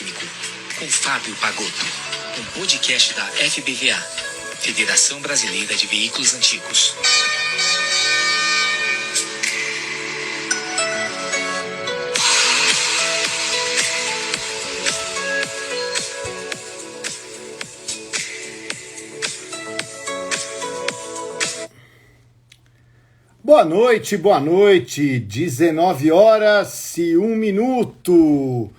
Técnico, com Fábio Pagotto, um podcast da FBVA, Federação Brasileira de Veículos Antigos. Boa noite, 19h01.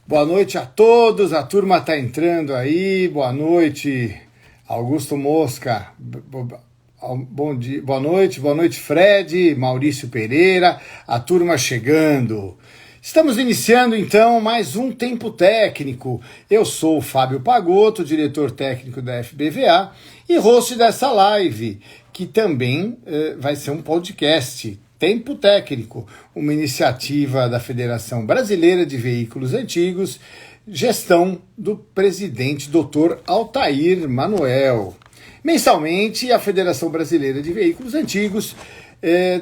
Boa noite a todos, a turma está entrando aí, boa noite, Augusto Mosca, bom dia, boa noite Fred, Maurício Pereira, a turma chegando. Estamos iniciando então mais um Tempo Técnico. Eu sou o Fábio Pagotto, diretor técnico da FBVA e host dessa live, que também vai ser um podcast, Tempo Técnico, uma iniciativa da Federação Brasileira de Veículos Antigos, gestão do presidente Dr. Altair Manuel. Mensalmente, a Federação Brasileira de Veículos Antigos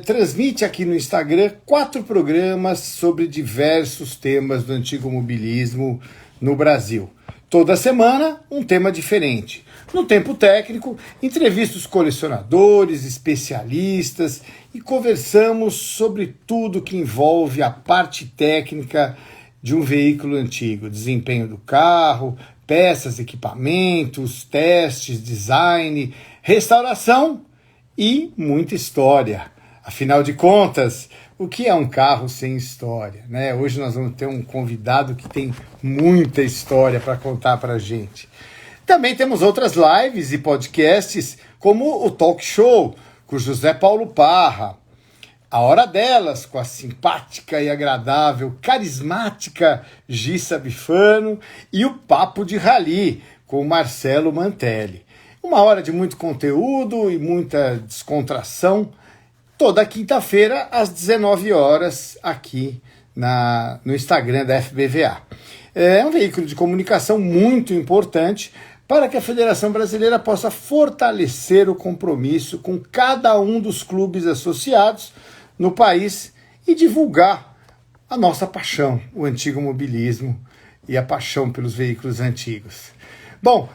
transmite aqui no Instagram 4 programas sobre diversos temas do antigo mobilismo no Brasil. Toda semana, um tema diferente. No Tempo Técnico, entrevista os colecionadores, especialistas e conversamos sobre tudo que envolve a parte técnica de um veículo antigo. Desempenho do carro, peças, equipamentos, testes, design, restauração e muita história. Afinal de contas, o que é um carro sem história, né? Hoje nós vamos ter um convidado que tem muita história para contar para a gente. Também temos outras lives e podcasts, como o Talk Show com José Paulo Parra, A Hora Delas, com a simpática e agradável, carismática Gissa Bifano, e o Papo de Rally, com o Marcelo Mantelli. Uma hora de muito conteúdo e muita descontração, toda quinta-feira, às 19h, aqui no Instagram da FBVA. É um veículo de comunicação muito importante para que a Federação Brasileira possa fortalecer o compromisso com cada um dos clubes associados no país e divulgar a nossa paixão, o antigo mobilismo e a paixão pelos veículos antigos. Bom,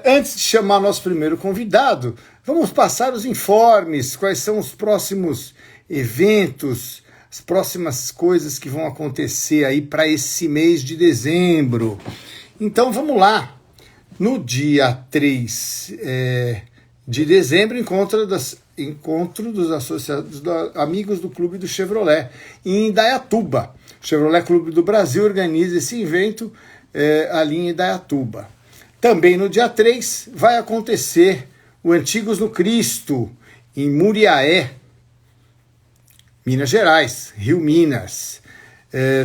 antes de chamar nosso primeiro convidado, vamos passar os informes, quais são os próximos eventos, as próximas coisas que vão acontecer aí para esse mês de dezembro. Então vamos lá. No dia 3 de dezembro, encontro dos associados, amigos do Clube do Chevrolet, em Indaiatuba. O Chevrolet Clube do Brasil organiza esse evento ali em Indaiatuba. Também no dia 3 vai acontecer o Antigos no Cristo, em Muriaé, Minas Gerais, Rio Minas.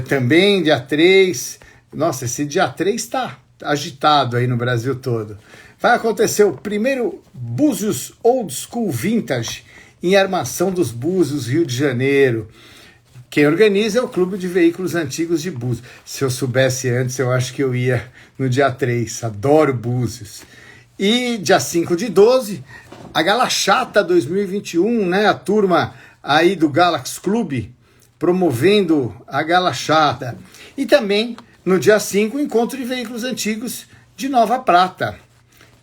Também dia 3, nossa, esse dia 3 está agitado aí no Brasil todo. Vai acontecer o primeiro Búzios Old School Vintage em Armação dos Búzios, Rio de Janeiro. Quem organiza é o Clube de Veículos Antigos de Búzios. Se eu soubesse antes, eu acho que eu ia no dia 3. Adoro Búzios. E dia 5 de 12, a Galachata 2021, né? A turma aí do Galaxy Club promovendo a Galachata. E também no dia 5, o Encontro de Veículos Antigos de Nova Prata.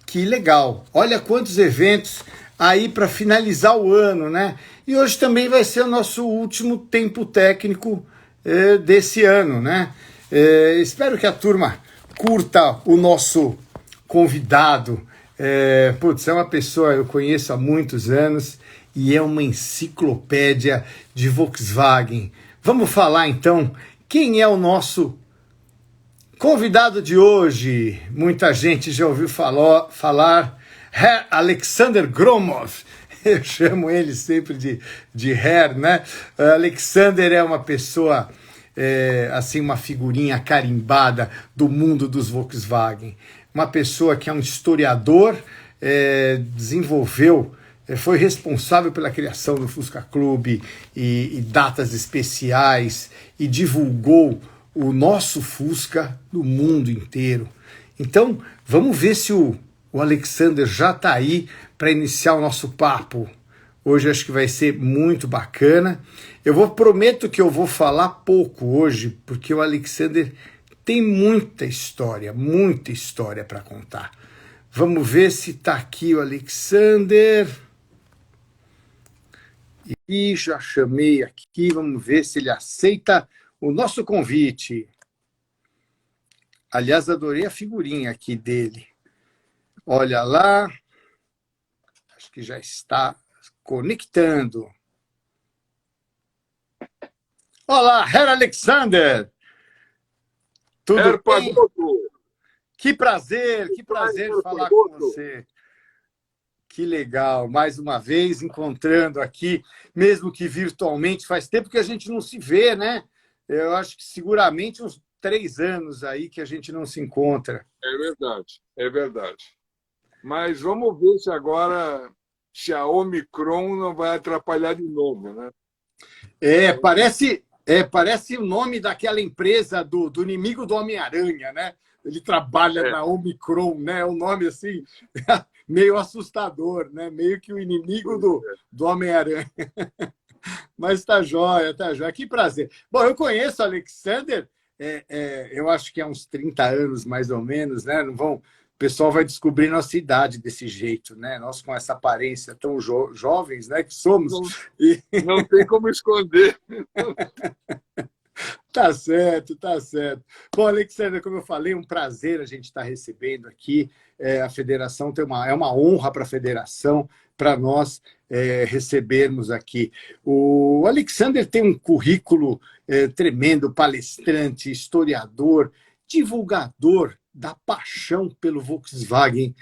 Que legal! Olha quantos eventos aí para finalizar o ano, né? E hoje também vai ser o nosso último Tempo Técnico desse ano, né? Espero que a turma curta o nosso convidado. É uma pessoa que eu conheço há muitos anos e é uma enciclopédia de Volkswagen. Vamos falar então quem é o nosso convidado de hoje. Muita gente já ouviu falar Herr Alexander Gromov. Eu chamo ele sempre de Herr, né? Alexander é uma pessoa, assim, uma figurinha carimbada do mundo dos Volkswagen. Uma pessoa que é um historiador, foi responsável pela criação do Fusca Clube e datas especiais e divulgou o nosso Fusca no mundo inteiro. Então, vamos ver se o Alexander já está aí para iniciar o nosso papo. Hoje acho que vai ser muito bacana. Prometo que eu vou falar pouco hoje, porque o Alexander tem muita história para contar. Vamos ver se está aqui o Alexander. E já chamei aqui, vamos ver se ele aceita o nosso convite. Aliás, adorei a figurinha aqui dele. Olha lá, acho que já está conectando. Olá, Herr Alexander! Tudo Herr bem? Pagotto. Que prazer falar com você. Que legal, mais uma vez encontrando aqui, mesmo que virtualmente, faz tempo que a gente não se vê, né? Eu acho que seguramente uns 3 anos aí que a gente não se encontra. É verdade, é verdade. Mas vamos ver se agora se a Omicron não vai atrapalhar de novo, né? Parece o nome daquela empresa do inimigo do Homem-Aranha, né? Ele trabalha na Omicron, né? É um nome assim meio assustador, né? Meio que o inimigo do Homem-Aranha. Mas está jóia, tá jóia. Que prazer. Bom, eu conheço o Alexander, eu acho que há uns 30 anos, mais ou menos, né? Não vão, o pessoal vai descobrir nossa idade desse jeito, né? Nós com essa aparência tão jovens, né, que somos. Não tem como esconder. Tá certo, tá certo. Bom, Alexander, como eu falei, um prazer a gente estar recebendo aqui. A federação é uma honra para a federação, para nós recebermos aqui. O Alexander tem um currículo tremendo, palestrante, historiador, divulgador da paixão pelo Volkswagen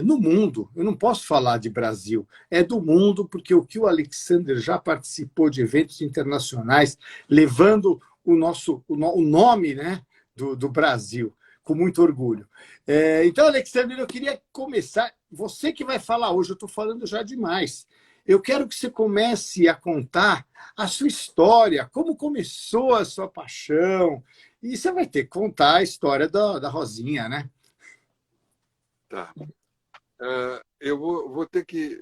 no mundo. Eu não posso falar de Brasil, é do mundo, porque o que o Alexander já participou de eventos internacionais, levando o nome, né, do Brasil, com muito orgulho. Então, Alexander, eu queria começar. Você que vai falar hoje, eu estou falando já demais. Eu quero que você comece a contar a sua história, como começou a sua paixão. E você vai ter que contar a história da Rosinha, né? Tá. Eu vou ter que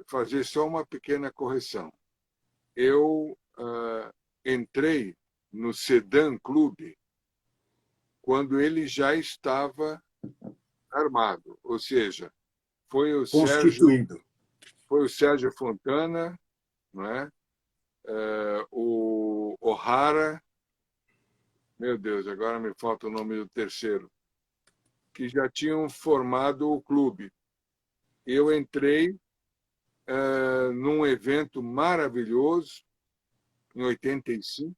fazer só uma pequena correção. Eu entrei no Sedan Clube quando ele já estava armado, ou seja, foi o constituído. Sérgio Fontana, não é? O O'Hara, meu Deus, agora me falta o nome do terceiro, que já tinham formado o clube. Eu entrei num evento maravilhoso, em 85,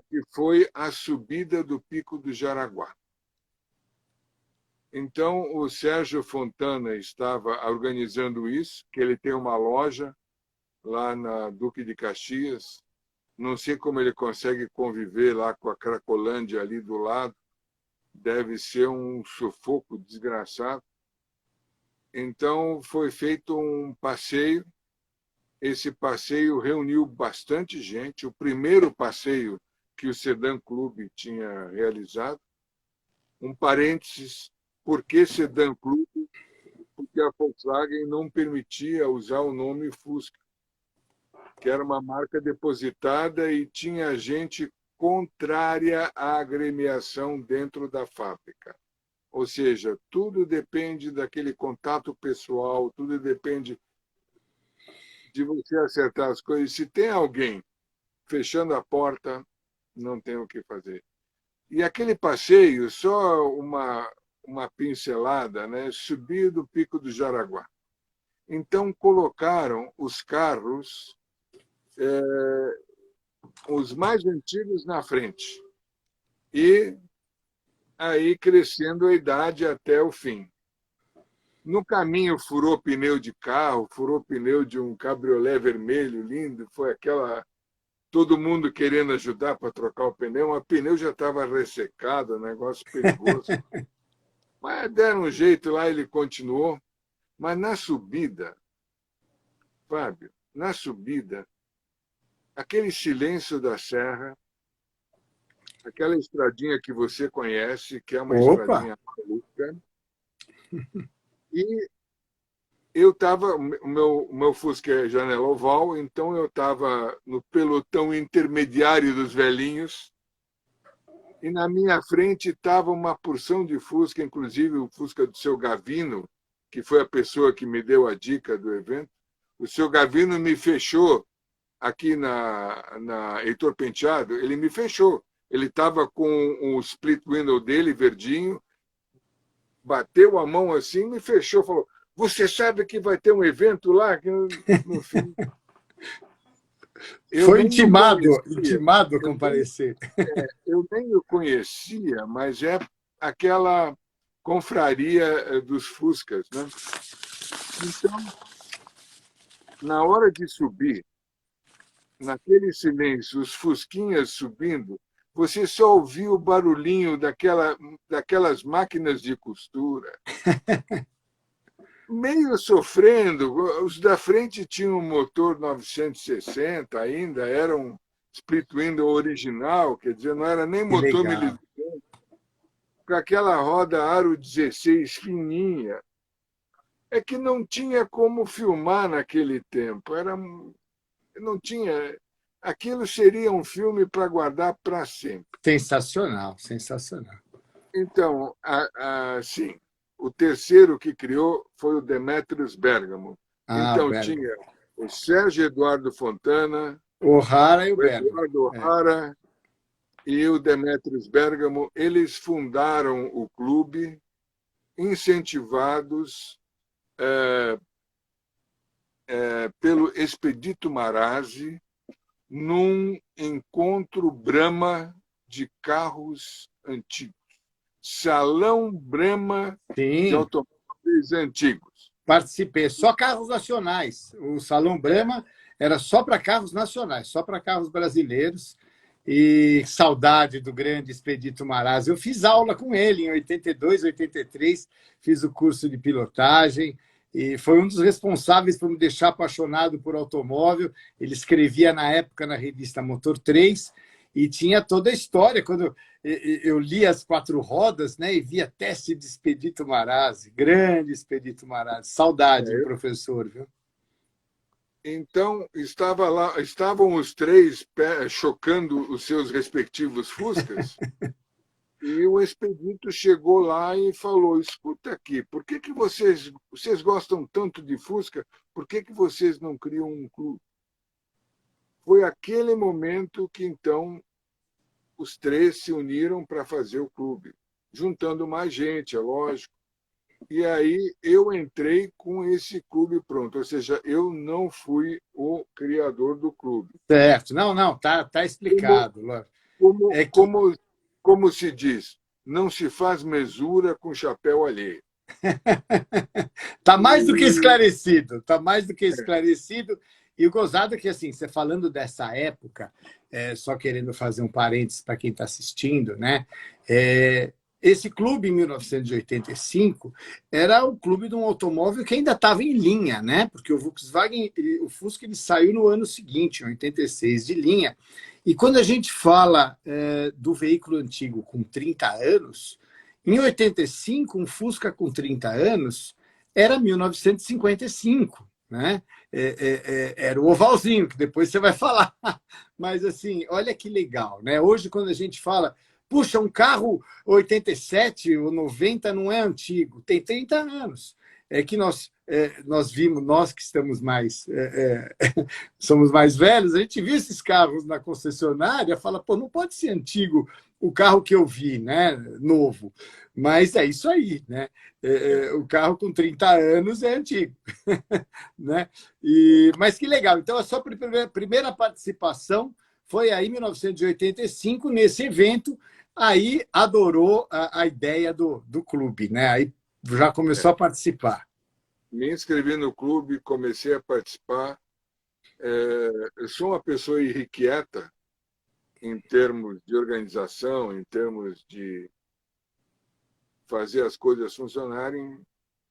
que foi a subida do Pico do Jaraguá. Então, o Sérgio Fontana estava organizando isso, que ele tem uma loja lá na Duque de Caxias. Não sei como ele consegue conviver lá com a Cracolândia ali do lado. Deve ser um sufoco desgraçado. Então, foi feito um passeio. Esse passeio reuniu bastante gente. O primeiro passeio que o Sedan Clube tinha realizado. Um parênteses, por que Sedan Clube? Porque a Volkswagen não permitia usar o nome Fusca, que era uma marca depositada e tinha gente contrária à agremiação dentro da fábrica. Ou seja, tudo depende daquele contato pessoal, tudo depende de você acertar as coisas. Se tem alguém fechando a porta, não tem o que fazer. E aquele passeio, só uma pincelada, né? Subir do Pico do Jaraguá. Então, colocaram os carros, os mais antigos na frente. E aí crescendo a idade até o fim. No caminho, furou pneu de carro, furou pneu de um cabriolé vermelho lindo, foi aquela... Todo mundo querendo ajudar para trocar o pneu, mas o pneu já estava ressecado, negócio perigoso. Mas deram um jeito lá, ele continuou. Mas na subida, Fábio, na subida, aquele silêncio da serra, aquela estradinha que você conhece, que é uma estradinha maluca, e eu estava, o meu Fusca é janela oval, então eu estava no pelotão intermediário dos velhinhos, e na minha frente estava uma porção de Fusca, inclusive o Fusca do seu Gavino, que foi a pessoa que me deu a dica do evento. O seu Gavino me fechou aqui na Heitor Penteado, ele me fechou. Ele estava com o split window dele, verdinho, bateu a mão assim, me fechou, falou: "Você sabe que vai ter um evento lá?" Que no fim, eu Foi nem o conhecia. intimado a comparecer. Eu nem o conhecia, mas é aquela confraria dos Fuscas, né? Então, na hora de subir, naquele silêncio, os Fusquinhas subindo, você só ouvia o barulhinho daquelas máquinas de costura. Meio sofrendo, os da frente tinham um motor 960 ainda, era um split window original, quer dizer, não era nem Que motor legal. militar, com aquela roda aro 16 fininha. É que não tinha como filmar naquele tempo, não tinha. Aquilo seria um filme para guardar para sempre. Sensacional, sensacional. Então, sim, o terceiro que criou foi o Demetrius Bergamo. Ah, Então, Bergo. tinha o Sérgio Eduardo Fontana, O'Hara e o o Bergo. Eduardo É. O'Hara e o Demetrius Bergamo. Eles fundaram o clube, incentivados pelo Expedito Marazzi, num encontro Brahma de carros antigos. Salão Brahma de Sim, automóveis antigos. participei. Só carros nacionais. O Salão Brahma era só para carros nacionais, só para carros brasileiros. E saudade do grande Expedito Marazzi. Eu fiz aula com ele em 82, 83, fiz o curso de pilotagem e foi um dos responsáveis por me deixar apaixonado por automóvel. Ele escrevia na época na revista Motor 3 e tinha toda a história. Quando eu li as quatro rodas, né, e via teste de Expedito Marazzi, grande Expedito Marazzi. Saudade, um professor, viu? Então, estavam os três chocando os seus respectivos Fuscas, e o Expedito chegou lá e falou: "Escuta aqui, por que vocês gostam tanto de Fusca? Por que vocês não criam um clube?" Foi aquele momento que, então, os três se uniram para fazer o clube, juntando mais gente, é lógico. E aí eu entrei com esse clube pronto, ou seja, eu não fui o criador do clube. Certo. Não, não, tá Como, explicado. como, É que como, como se diz, não se faz mesura com chapéu alheio. tá mais do que E, esclarecido, tá mais do que esclarecido. E o gozado é que, assim, você falando dessa época, só querendo fazer um parênteses para quem está assistindo, né? Esse clube, em 1985, era o clube de um automóvel que ainda estava em linha, né? Porque o Volkswagen, o Fusca, ele saiu no ano seguinte, em 86, de linha. E quando a gente fala do veículo antigo com 30 anos, em 85, um Fusca com 30 anos era 1955, né? Era o ovalzinho, que depois você vai falar. Mas, assim, olha que legal, né? Hoje, quando a gente fala, puxa, um carro 87 ou 90 não é antigo, tem 30 anos. É que nós vimos, nós que estamos somos mais velhos, a gente viu esses carros na concessionária, fala, pô, não pode ser antigo o carro que eu vi, né, novo. Mas é isso aí, né? O carro com 30 anos é antigo, né? Mas que legal. Então, a sua primeira participação foi aí em 1985, nesse evento, aí adorou a ideia do clube, né? Aí já começou a participar. me inscrevi no clube, comecei a participar. Eu sou uma pessoa irrequieta em termos de organização, em termos de fazer as coisas funcionarem.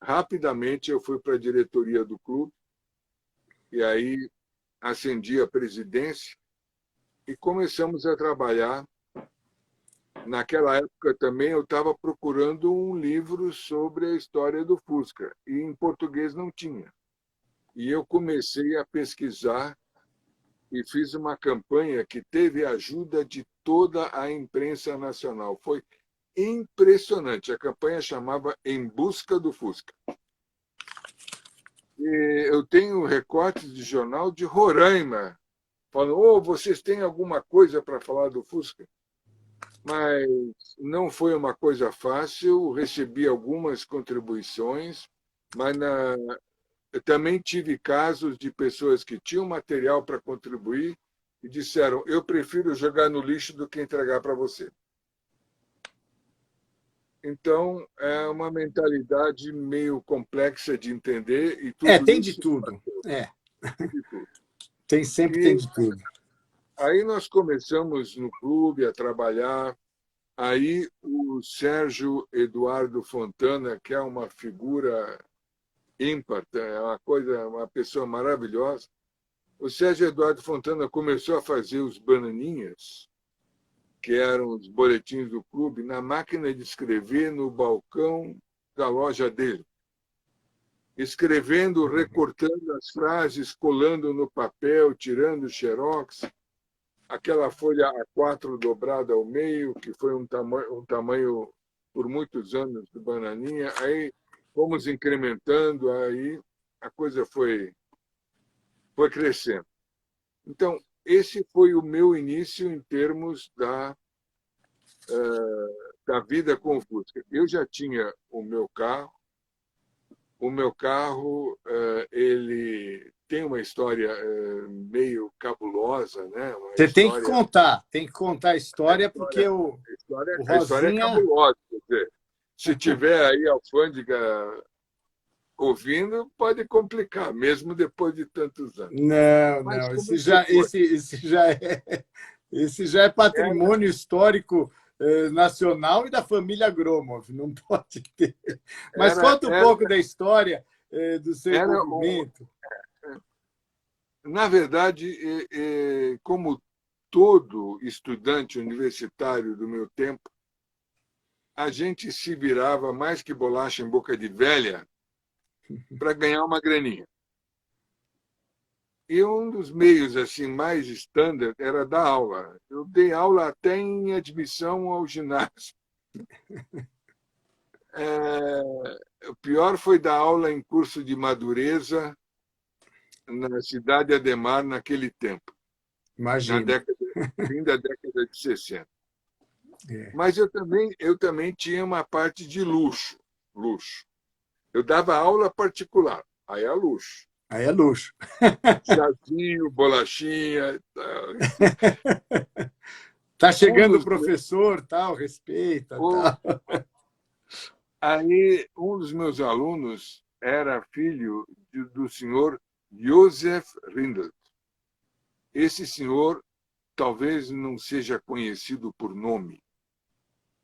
Rapidamente eu fui para a diretoria do clube e aí ascendi a presidência e começamos a trabalhar. Naquela época também eu estava procurando um livro sobre a história do Fusca e em português não tinha. E eu comecei a pesquisar e fiz uma campanha que teve a ajuda de toda a imprensa nacional. Foi impressionante. A campanha chamava Em Busca do Fusca. E eu tenho recortes de jornal de Roraima, falando: oh, vocês têm alguma coisa para falar do Fusca? Mas não foi uma coisa fácil, recebi algumas contribuições, mas eu também tive casos de pessoas que tinham material para contribuir e disseram: eu prefiro jogar no lixo do que entregar para você. Então, é uma mentalidade meio complexa de entender e tudo Tem de isso tudo. tem de tudo. Sempre tem E de tudo. aí nós começamos no clube a trabalhar. Aí o Sérgio Eduardo Fontana, que é uma figura ímpar, é uma pessoa maravilhosa. O Sérgio Eduardo Fontana começou a fazer os bananinhas, que eram os boletins do clube, na máquina de escrever no balcão da loja dele. Escrevendo, recortando as frases, colando no papel, tirando xerox, aquela folha A4 dobrada ao meio, que foi um tamanho por muitos anos do bananinha. Aí fomos incrementando, aí a coisa foi crescendo. Então, esse foi o meu início em termos da vida com o Fusca. Eu já tinha o meu carro. O meu carro ele tem uma história meio cabulosa, né? Uma Você história, tem que contar a história, porque o a história é Rosinha. cabulosa. Quer dizer, se tiver aí alfândega ouvindo, pode complicar, mesmo depois de tantos anos. Não, Mas não, como é que foi? esse já é Era, patrimônio histórico nacional e da família Gromov, não pode ter. Mas era, conta um era, pouco da história do seu era envolvimento. na verdade, como todo estudante universitário do meu tempo, a gente se virava mais que bolacha em boca de velha para ganhar uma graninha. E um dos meios assim mais standard era dar aula. Eu dei aula até em admissão ao ginásio. O pior foi dar aula em curso de madureza na cidade Ademar naquele tempo, na Imagino. década, fim da década de 60. É. Mas eu também tinha uma parte de luxo, luxo. Eu dava aula particular, aí é luxo. Aí é luxo. Chazinho, bolachinha, enfim. Tá Um chegando o dos, professor, tal, respeita, um, tal. Aí um dos meus alunos era filho do senhor Josef Rindel. Esse senhor talvez não seja conhecido por nome,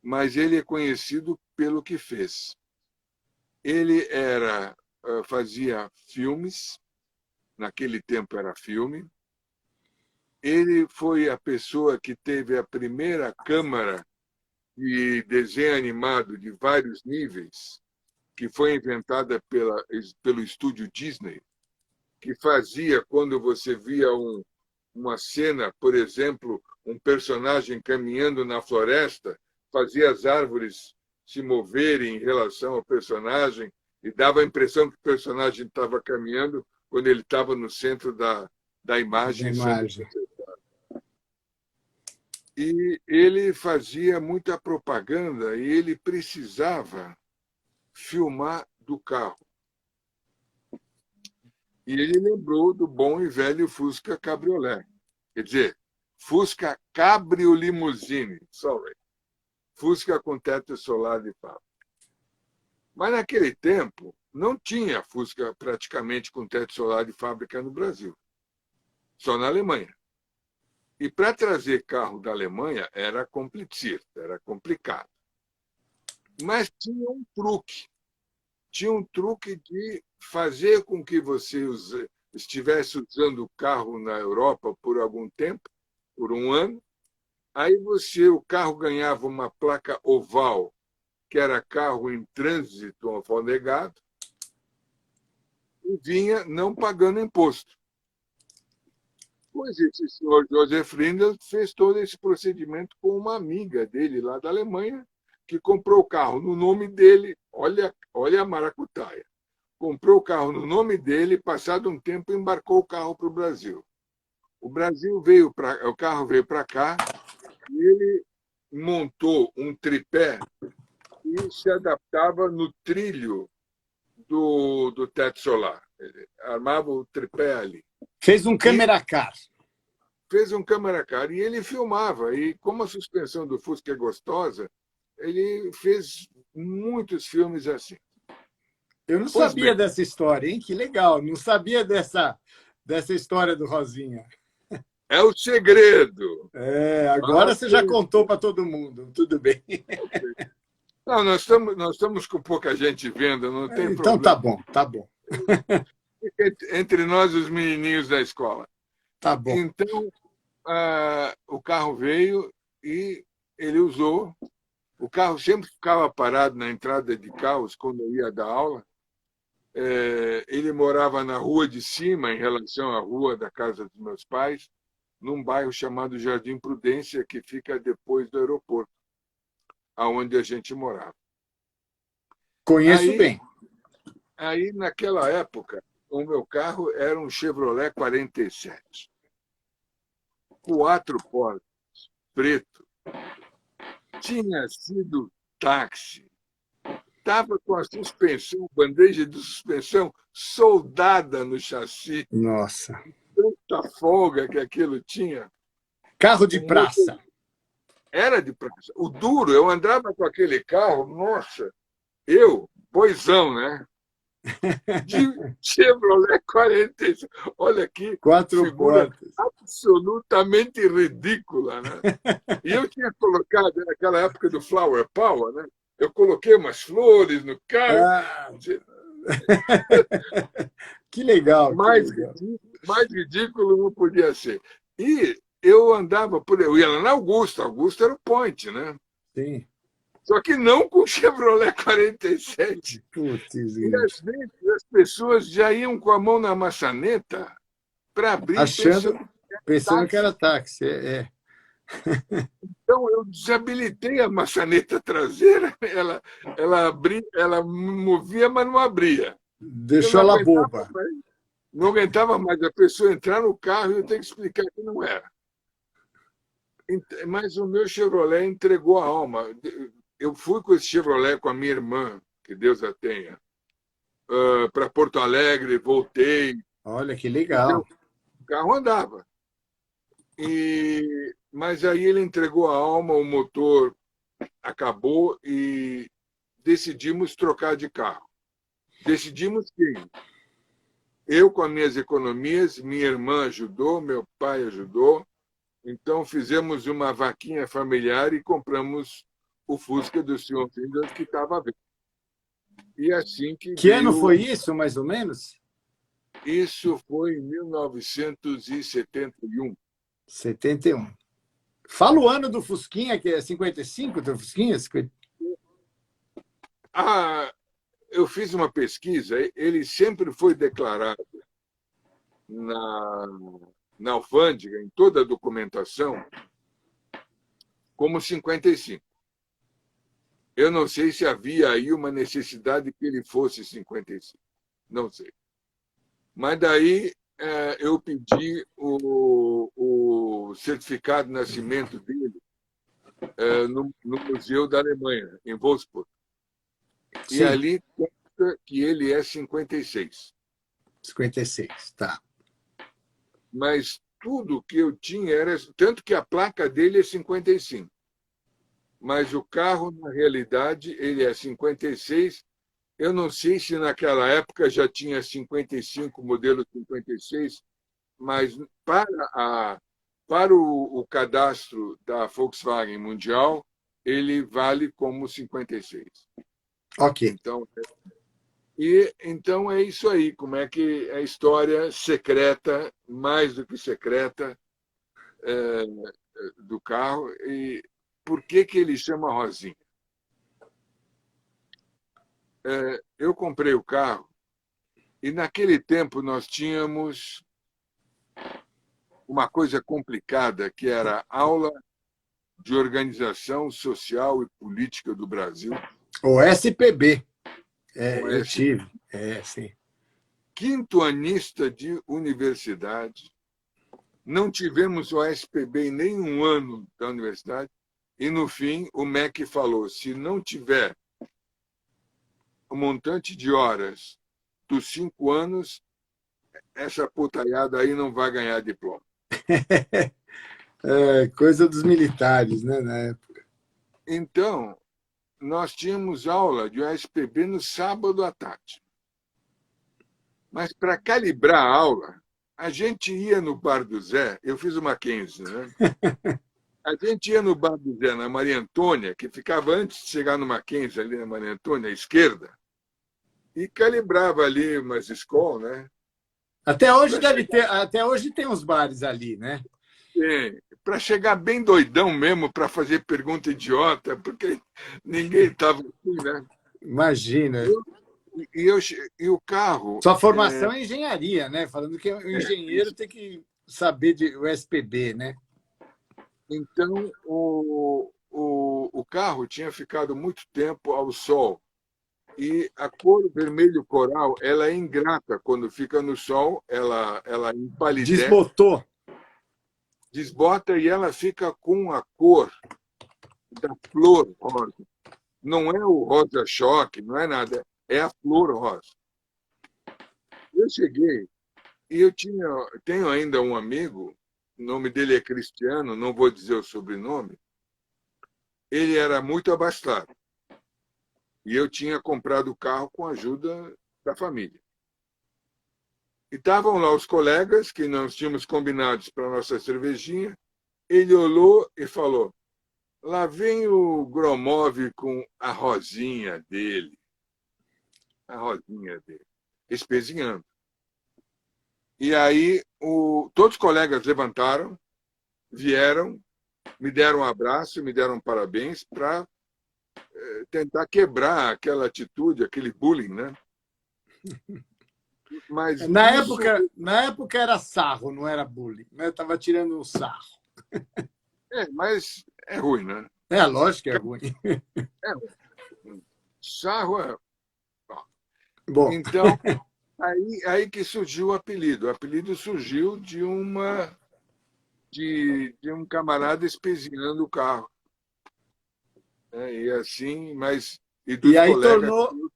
mas ele é conhecido pelo que fez. Ele fazia filmes, naquele tempo era filme. Ele foi a pessoa que teve a primeira câmara de desenho animado de vários níveis, que foi inventada pelo estúdio Disney, que fazia, quando você via uma cena, por exemplo, um personagem caminhando na floresta, fazia as árvores se moverem em relação ao personagem e dava a impressão que o personagem estava caminhando quando ele estava no centro da Da imagem sendo imagem. projetado. E ele fazia muita propaganda e ele precisava filmar do carro. E ele lembrou do bom e velho Fusca Cabriolet. Quer dizer, Fusca Cabrio Limousine, sorry. Fusca com teto solar de fábrica. Mas naquele tempo não tinha Fusca praticamente com teto solar de fábrica no Brasil, só na Alemanha. E para trazer carro da Alemanha era complicado. Mas tinha um truque. Tinha um truque de fazer com que você estivesse usando o carro na Europa por algum tempo, por um ano. Aí o carro ganhava uma placa oval, que era carro em trânsito alfandegado, e vinha não pagando imposto. Pois esse senhor Joseph Rindel fez todo esse procedimento com uma amiga dele lá da Alemanha, que comprou o carro no nome dele. Olha a maracutaia. Comprou o carro no nome dele, passado um tempo embarcou o carro para o Brasil. O carro veio para cá e ele montou um tripé que se adaptava no trilho do teto solar. Ele armava o tripé ali. Fez um E câmera car. fez um câmera car e ele filmava. E como a suspensão do Fusca é gostosa, ele fez muitos filmes assim. Eu não Pois sabia bem, dessa história, hein? Que legal. Não sabia dessa história do Rosinha. é o segredo. Agora você já contou para todo mundo. Tudo bem. Não, nós estamos com pouca gente vendo, não tem Então tá problema. bom, tá bom. Fica entre nós, os menininhos da escola. Tá bom. Então, o carro veio e ele usou. O carro sempre ficava parado na entrada de Caos quando eu ia dar aula. Ele morava na rua de cima, em relação à rua da casa dos meus pais, num bairro chamado Jardim Prudência, que fica depois do aeroporto, aonde a gente morava. Conheço Aí, bem. aí, naquela época, o meu carro era um Chevrolet 47, 4 portas, preto. Tinha sido táxi. Estava com a suspensão, bandeja de suspensão soldada no chassi. Nossa. Tanta folga que aquilo tinha. Carro de O motor praça. era de praça. O duro, eu andava com aquele carro, nossa, eu, boizão, né? De Chevrolet 45. Olha que 4 figura portas. absolutamente ridícula, né? E eu tinha colocado, naquela época do Flower Power, né? Eu coloquei umas flores no carro. Ah, que legal, que legal. Mais ridículo não podia ser. E eu andava eu ia lá na Augusta. Augusta era o point, né? Sim. Só que não com o Chevrolet 47. Putz, E gente. às vezes as pessoas já iam com a mão na maçaneta para abrir, Achando, pensando que táxi. era táxi. Então eu desabilitei a maçaneta traseira, ela abria, ela movia, mas não abria. Eu Deixou não ela aguentava boba. mais, não aguentava mais a pessoa entrar no carro e eu ter que explicar que não era. Mas o meu Chevrolet entregou a alma. Eu fui com esse Chevrolet com a minha irmã, que Deus a tenha, para Porto Alegre, voltei. Olha que Então, legal. o carro andava. Mas aí ele entregou a alma, o motor acabou e decidimos trocar de carro. Decidimos quem? Eu com as minhas economias, minha irmã ajudou, meu pai ajudou. Então fizemos uma vaquinha familiar e compramos o Fusca do senhor Vindas que estava à venda. E assim que Que ano veio. foi isso, mais ou menos? Isso foi em 1971. 71. Fala o ano do Fusquinha, que é 55, do Fusquinha? Ah, eu fiz uma pesquisa, ele sempre foi declarado na, na alfândega, em toda a documentação, como 55. Eu não sei se havia aí uma necessidade que ele fosse 55. Não sei. Mas daí eu pedi o certificado de nascimento dele no Museu da Alemanha, em Wolfsburg. E Sim, ali consta que ele é 56. 56, tá. Mas tudo que eu tinha era. Tanto que a placa dele é 55. Mas o carro, na realidade, ele é 56. Eu não sei se naquela época já tinha 55, modelo 56, mas para o cadastro da Volkswagen Mundial, ele vale como 56. Ok. Então é isso aí, como é que é a história secreta, mais do que secreta, é, do carro. E por que ele chama Rosinha? Eu comprei o carro e naquele tempo nós tínhamos uma coisa complicada, que era aula de Organização Social e Política do Brasil. O SPB, eu OS. tive, sim. Quinto-anista de universidade, não tivemos o SPB em nenhum ano da universidade, e, no fim, o MEC falou, se não tiver o montante de horas dos 5 anos, essa putaiada aí não vai ganhar diploma. Coisa dos militares, né, na época. Então, nós tínhamos aula de OSPB no sábado à tarde. Mas, para calibrar a aula, a gente ia no Bar do Zé, eu fiz o Mackenzie, né? A gente ia no Bar do Zé, na Maria Antônia, que ficava antes de chegar no Mackenzie, ali na Maria Antônia, à esquerda, e calibrava ali umas escolas, né? Até hoje deve ter, até hoje tem uns bares ali, né? Para chegar bem doidão mesmo, para fazer pergunta idiota, porque ninguém estava assim, né? Imagina. E o carro... Sua formação é engenharia, né? Falando que o engenheiro tem que saber de USPB, né? Então, o carro tinha ficado muito tempo ao sol. E a cor vermelho coral, ela é ingrata. Quando fica no sol, ela empalidece. Desbotou. Desbota e ela fica com a cor da flor rosa. Não é o rosa-choque, não é nada. É a flor rosa. Eu cheguei e tenho ainda um amigo, o nome dele é Cristiano, não vou dizer o sobrenome. Ele era muito abastado. E eu tinha comprado o carro com a ajuda da família. E estavam lá os colegas, que nós tínhamos combinados para a nossa cervejinha. Ele olhou e falou, lá vem o Gromov com a rosinha dele. A rosinha dele. Espezinhando. E aí, todos os colegas levantaram, vieram, me deram um abraço, me deram parabéns para tentar quebrar aquela atitude, aquele bullying, né? Mas na época era sarro, não era bullying. Né? Estava tirando um sarro. Mas é ruim, né? Lógico que é ruim. Sarro é... Bom. Então, aí que surgiu o apelido. O apelido surgiu de um camarada espezinhando o carro. E assim, mas... E aí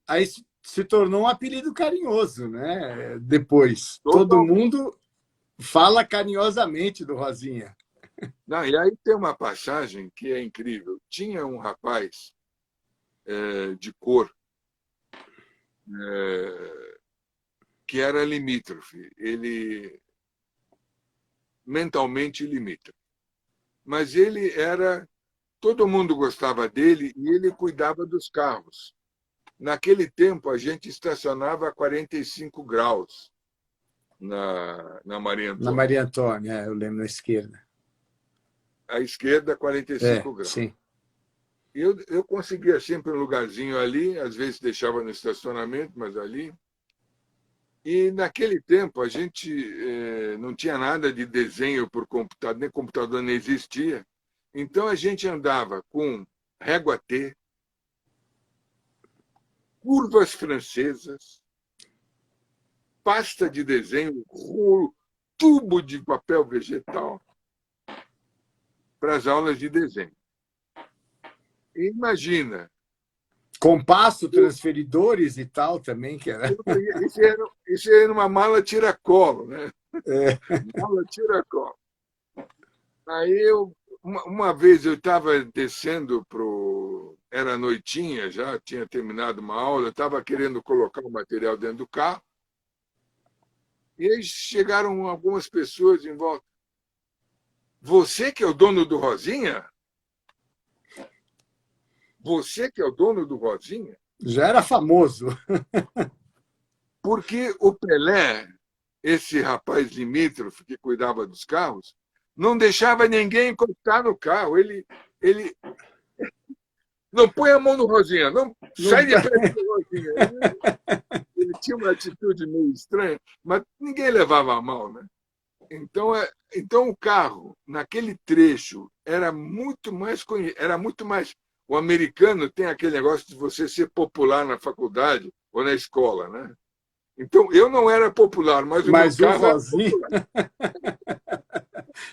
aí se tornou um apelido carinhoso, né? Depois. Todo mundo fala carinhosamente do Rosinha. Não, e aí tem uma passagem que é incrível. Tinha um rapaz de cor que era limítrofe. Ele mentalmente limítrofe. Mas ele era... Todo mundo gostava dele e ele cuidava dos carros. Naquele tempo, a gente estacionava a 45 graus na Maria Antônia. Na Maria Antônia, eu lembro, na esquerda. À esquerda, 45 graus. Sim. Eu conseguia sempre um lugarzinho ali, às vezes deixava no estacionamento, mas ali. E, naquele tempo, a gente não tinha nada de desenho por computador, nem computador nem existia. Então, a gente andava com régua T, curvas francesas, pasta de desenho, rolo, tubo de papel vegetal para as aulas de desenho. E imagina... Compasso, transferidores e tal também, que era... Isso era uma mala tiracolo, né? Mala tiracolo. Aí uma vez eu estava descendo era noitinha, já tinha terminado uma aula, eu estava querendo colocar o material dentro do carro, e aí chegaram algumas pessoas em volta. Você que é o dono do Rosinha? Você que é o dono do Rosinha? Já era famoso. Porque o Pelé, esse rapaz limítrofe que cuidava dos carros, não deixava ninguém encostar no carro. Ele não põe a mão no Rosinha, não sai de perto do Rosinha. Ele tinha uma atitude meio estranha, mas ninguém levava a mal, né? Então o carro, naquele trecho, era muito mais. O americano tem aquele negócio de você ser popular na faculdade ou na escola, né? Então eu não era popular, mas o meu Mas o carro era Rosinha,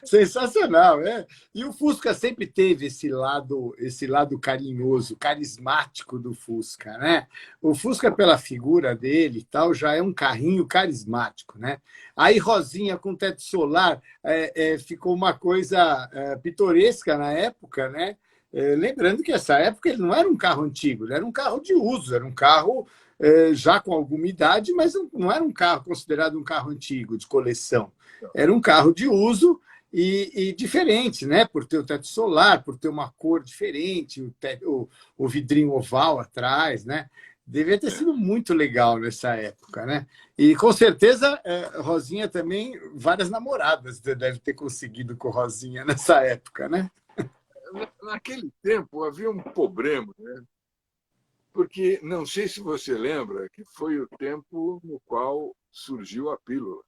sensacional, é. E o Fusca sempre teve esse lado carinhoso, carismático do Fusca, né? O Fusca, pela figura dele e tal, já é um carrinho carismático, né? Aí Rosinha com teto solar ficou uma coisa pitoresca na época, né? Lembrando que essa época ele não era um carro antigo, ele era um carro de uso, era um carro já com alguma idade, mas não era um carro considerado um carro antigo, de coleção. Era um carro de uso e diferente, né? Por ter o teto solar, por ter uma cor diferente, o vidrinho oval atrás, né? Devia ter sido muito legal nessa época, né? E com certeza, Rosinha também, várias namoradas deve ter conseguido com Rosinha nessa época, né? naquele tempo havia um problema, né? Porque não sei se você lembra que foi o tempo no qual surgiu a pílula.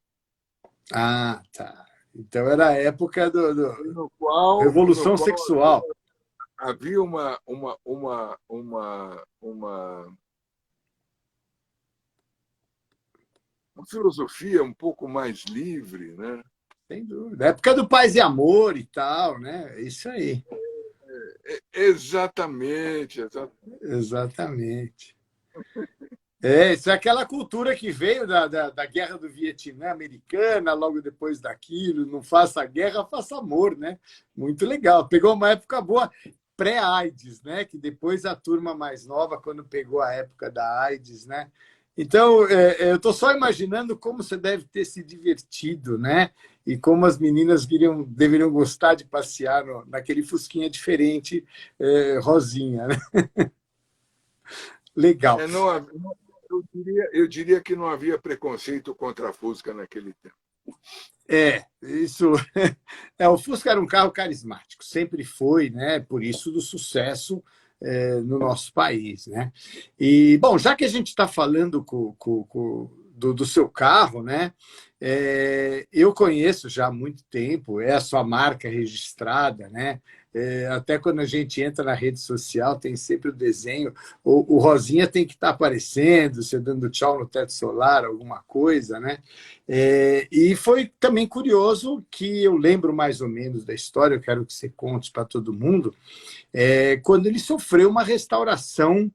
Ah, tá. Então era a época E do no Revolução qual Sexual. havia uma filosofia um pouco mais livre, né? Sem dúvida. Época do Paz e Amor e tal, né? Isso aí. Exatamente, exatamente. Exatamente. Isso é aquela cultura que veio da Guerra do Vietnã americana, logo depois daquilo, não faça guerra, faça amor, né? Muito legal. Pegou uma época boa, pré-AIDS, né? Que depois a turma mais nova, quando pegou a época da AIDS, né? Então, eu estou só imaginando como você deve ter se divertido, né? E como as meninas deveriam gostar de passear naquele fusquinha diferente, rosinha, né? Legal. É, não, eu diria que não havia preconceito contra a Fusca naquele tempo. Isso. O Fusca era um carro carismático, sempre foi, né? Por isso do sucesso no nosso país, né? E bom, já que a gente está falando do seu carro, né? Eu conheço já há muito tempo, é a sua marca registrada, né? Até quando a gente entra na rede social, tem sempre o desenho. O Rosinha tem que estar aparecendo, você dando tchau no teto solar, alguma coisa, né? E foi também curioso que eu lembro mais ou menos da história, eu quero que você conte para todo mundo, quando ele sofreu uma restauração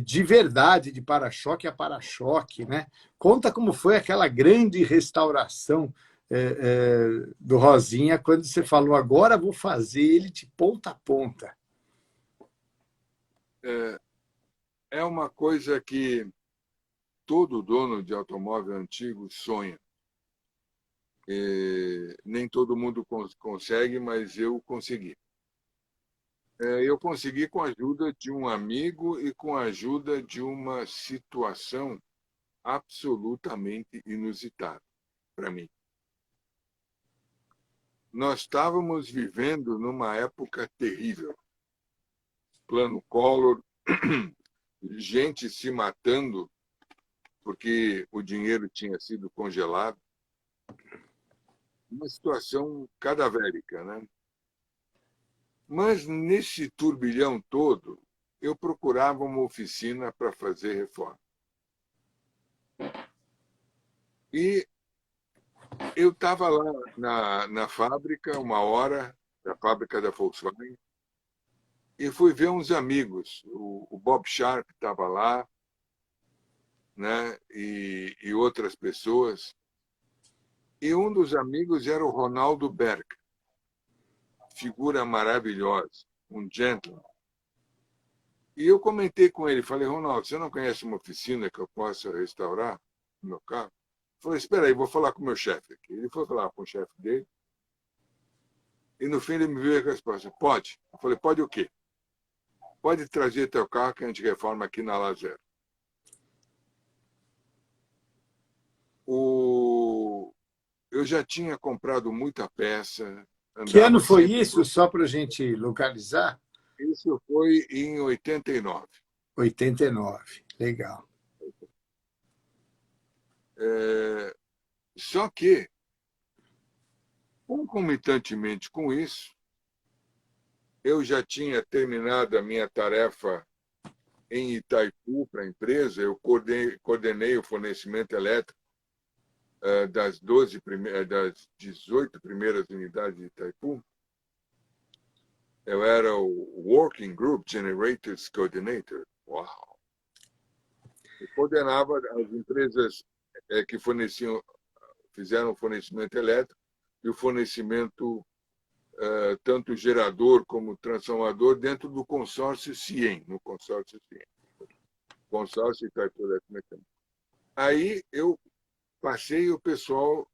de verdade, de para-choque a para-choque, né? Conta como foi aquela grande restauração do Rosinha, quando você falou, agora vou fazer ele de ponta a ponta. É uma coisa que todo dono de automóvel antigo sonha. Nem todo mundo consegue, mas eu consegui. Eu consegui com a ajuda de um amigo e com a ajuda de uma situação absolutamente inusitada para mim. Nós estávamos vivendo numa época terrível. Plano Collor, gente se matando porque o dinheiro tinha sido congelado. Uma situação cadavérica, né? Mas nesse turbilhão todo, eu procurava uma oficina para fazer reforma. E eu estava lá na fábrica, uma hora, da fábrica da Volkswagen, e fui ver uns amigos. O Bob Sharp estava lá, né? E outras pessoas. E um dos amigos era o Ronaldo Berg, figura maravilhosa, um gentleman. E eu comentei com ele, falei, Ronaldo, você não conhece uma oficina que eu possa restaurar o meu carro? Ele falou, espera aí, vou falar com o meu chefe aqui. Ele foi falar com o chefe dele, e no fim ele me veio com a resposta, pode. Eu falei, pode o quê? Pode trazer teu carro que a gente reforma aqui na Lazero. Eu já tinha comprado muita peça, Que ano andava foi sempre. isso, só para a gente localizar? Isso foi em 89. 89. Legal. Só que Concomitantemente com isso, eu já tinha terminado a minha tarefa em Itaipu para a empresa. Eu coordenei o fornecimento elétrico das 18 primeiras unidades de Itaipu. Eu era o Working Group Generators Coordinator. Uau! Eu coordenava as empresas que fizeram o fornecimento elétrico e o fornecimento tanto gerador como transformador dentro do consórcio CIEM, no consórcio CIEM, consórcio Itaipu Elétrico Mecânico. Aí eu passei e o pessoal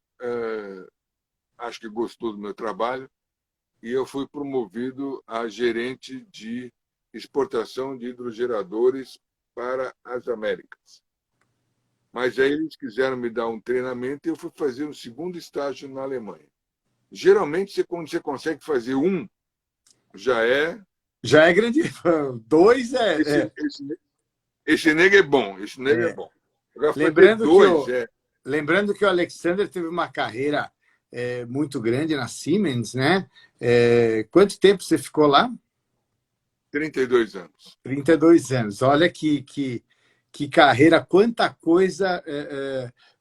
acho que gostou do meu trabalho e eu fui promovido a gerente de exportação de hidrogeradores para as Américas. Mas aí eles quiseram me dar um treinamento e eu fui fazer um segundo estágio na Alemanha. Geralmente, quando você consegue fazer um, já é... Já é grande. Dois Esse nego é bom, esse nego é bom. Agora, fazer lembrando que o Alexander teve uma carreira muito grande na Siemens, né? Quanto tempo você ficou lá? 32 anos. 32 anos. Olha que carreira, quanta coisa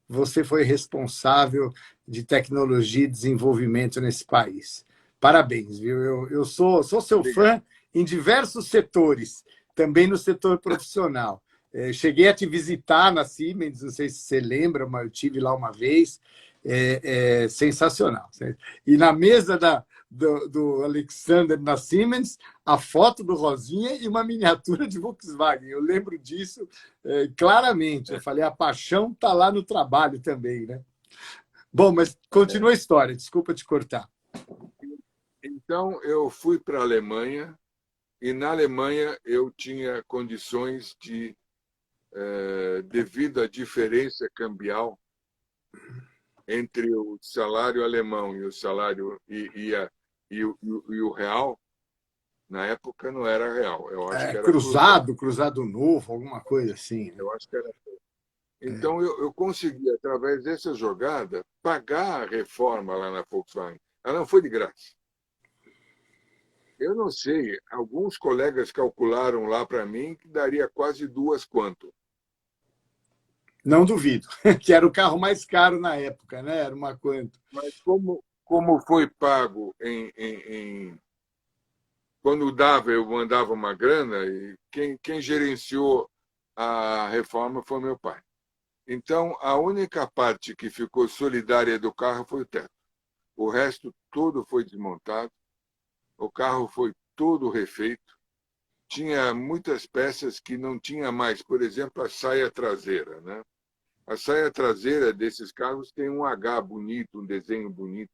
você foi responsável de tecnologia e desenvolvimento nesse país. Parabéns, viu? Eu sou seu fã em diversos setores, também no setor profissional. Cheguei a te visitar na Siemens, não sei se você lembra, mas eu estive lá uma vez. Sensacional. E na mesa do Alexander na Siemens, a foto do Rosinha e uma miniatura de Volkswagen. Eu lembro disso claramente. Eu falei, a paixão está lá no trabalho também, né? Bom, mas continua a história, desculpa te cortar. Então, eu fui para a Alemanha e na Alemanha eu tinha condições de, devido à diferença cambial entre o salário alemão e o salário e o real, na época não era real. Eu acho que era cruzado novo, alguma coisa assim. Eu acho que era. Então, eu consegui, através dessa jogada, pagar a reforma lá na Volkswagen. Ela não foi de graça. Eu não sei, alguns colegas calcularam lá para mim que daria quase 2 quanto. Não duvido, que era o carro mais caro na época, né? Era uma quanto. Mas como foi pago quando dava, eu mandava uma grana, e quem gerenciou a reforma foi meu pai. Então, a única parte que ficou solidária do carro foi o teto. O resto todo foi desmontado, o carro foi todo refeito. Tinha muitas peças que não tinha mais, por exemplo, a saia traseira, né? A saia traseira desses carros tem um H bonito, um desenho bonito.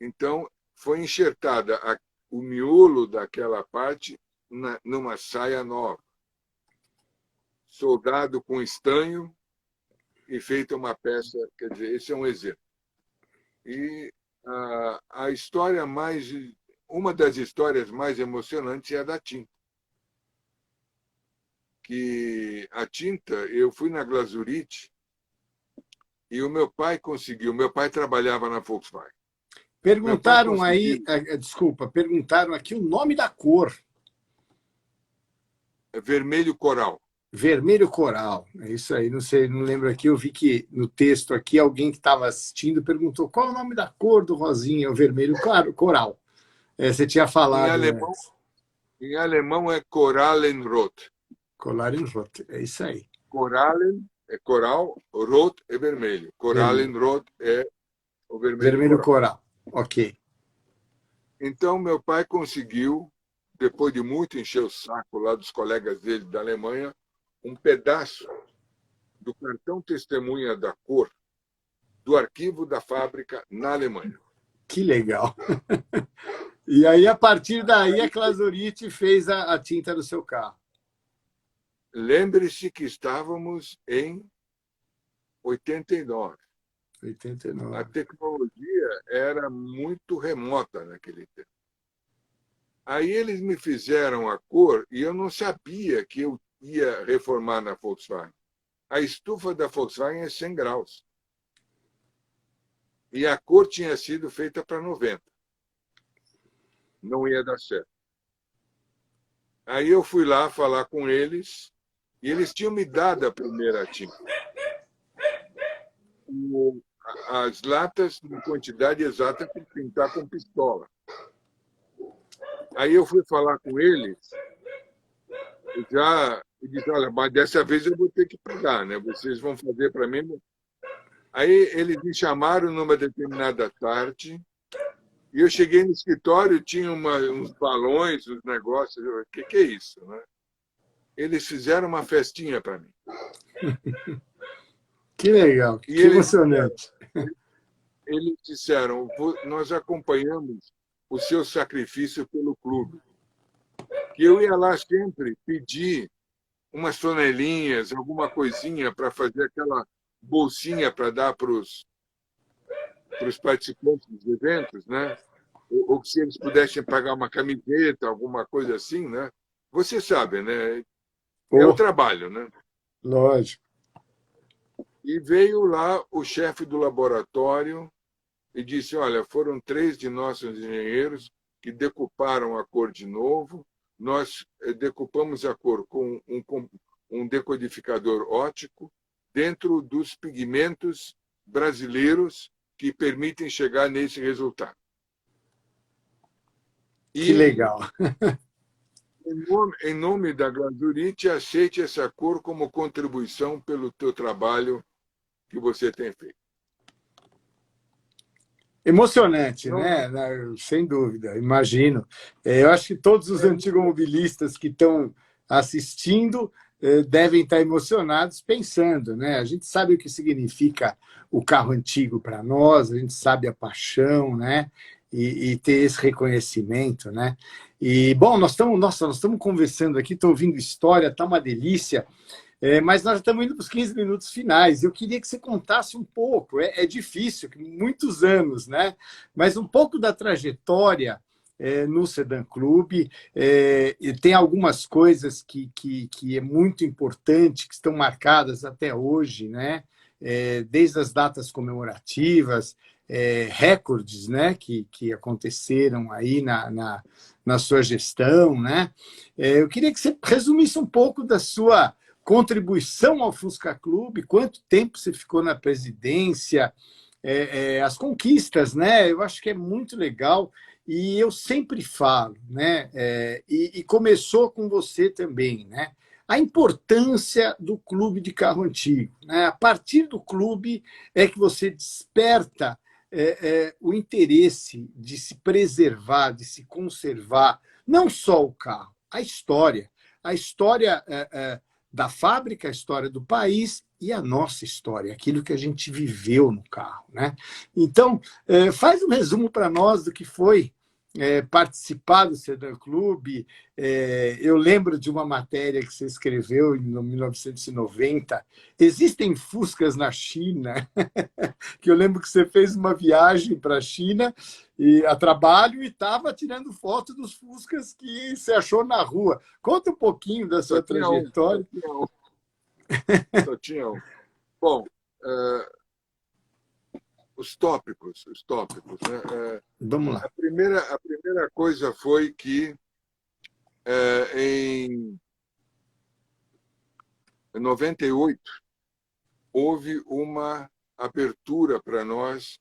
Então, foi enxertada o miolo daquela parte numa saia nova, soldado com estanho e feita uma peça. Quer dizer, esse é um exemplo. E a história uma das histórias mais emocionantes é a da tinta. Que a tinta, eu fui na Glazurite e o meu pai conseguiu. Meu pai trabalhava na Volkswagen. Perguntaram aí, desculpa, perguntaram aqui o nome da cor. É vermelho coral. Vermelho coral, é isso aí, não sei, não lembro aqui, eu vi que no texto aqui alguém que estava assistindo perguntou qual é o nome da cor do Rosinha, o vermelho coral. Você tinha falado antes. Em alemão é Korallenrot. Korallenrot, é isso aí. Korallen é coral, rot é vermelho. Korallenrot é o vermelho coral. Ok. Então, meu pai conseguiu, depois de muito encher o saco lá dos colegas dele da Alemanha, um pedaço do cartão testemunha da cor do arquivo da fábrica na Alemanha. Que legal. E aí, a partir daí, a Glazurite fez a tinta do seu carro. Lembre-se que estávamos em 89. 89. A tecnologia era muito remota naquele tempo. Aí eles me fizeram a cor e eu não sabia que eu ia reformar na Volkswagen. A estufa da Volkswagen é 100 graus. E a cor tinha sido feita para 90. Não ia dar certo. Aí eu fui lá falar com eles, e eles tinham me dado a primeira tinta. As latas em quantidade exata para pintar com pistola. Aí eu fui falar com eles, e disse, olha, mas dessa vez eu vou ter que pagar, né? Vocês vão fazer para mim. Aí eles me chamaram numa determinada tarde, e eu cheguei no escritório, tinha uns balões, uns negócios. O que é isso? Né? Eles fizeram uma festinha para mim. Que legal, que emocionante. Eles disseram, nós acompanhamos o seu sacrifício pelo clube. Que eu ia lá sempre pedir umas flanelinhas, alguma coisinha para fazer aquela bolsinha para dar para os participantes dos eventos, né? Ou se eles pudessem pagar uma camiseta, alguma coisa assim, né? Você sabe, né? É o trabalho, né? Lógico. E veio lá o chefe do laboratório e disse, olha, foram 3 de nossos engenheiros que decuparam a cor de novo, nós decupamos a cor com um decodificador óptico dentro dos pigmentos brasileiros que permitem chegar nesse resultado. Que legal. Em nome da Glazurite, aceite essa cor como contribuição pelo teu trabalho que você tem feito. Emocionante, né? Sem dúvida, imagino. Eu acho que todos os antigomobilistas que estão assistindo devem estar emocionados pensando, né? A gente sabe o que significa o carro antigo para nós, a gente sabe a paixão, né? E ter esse reconhecimento, né? E, bom, nós estamos conversando aqui, estou ouvindo história, está uma delícia. Mas nós estamos indo para os 15 minutos finais. Eu queria que você contasse um pouco. É difícil, muitos anos, né? Mas um pouco da trajetória no Sedan Clube. E tem algumas coisas que é muito importante, que estão marcadas até hoje, né? Desde as datas comemorativas, recordes, né? que aconteceram aí na sua gestão, né? Eu queria que você resumisse um pouco da sua contribuição ao Fusca Clube, quanto tempo você ficou na presidência, as conquistas, né? Eu acho que é muito legal e eu sempre falo, né? E começou com você também, né? A importância do clube de carro antigo, né? A partir do clube é que você desperta o interesse de se preservar, de se conservar, não só o carro, a história da fábrica, a história do país e a nossa história, aquilo que a gente viveu no carro, né? Então, faz um resumo para nós do que foi participar do Sedan Clube. Eu lembro de uma matéria que você escreveu em 1990. Existem Fuscas na China, que eu lembro que você fez uma viagem para a China a trabalho e estava tirando foto dos Fuscas que você achou na rua. Conta um pouquinho da sua trajetória. Só tinha um. Bom, os tópicos, né? Vamos lá. A primeira coisa foi que em 98 houve uma abertura para nós.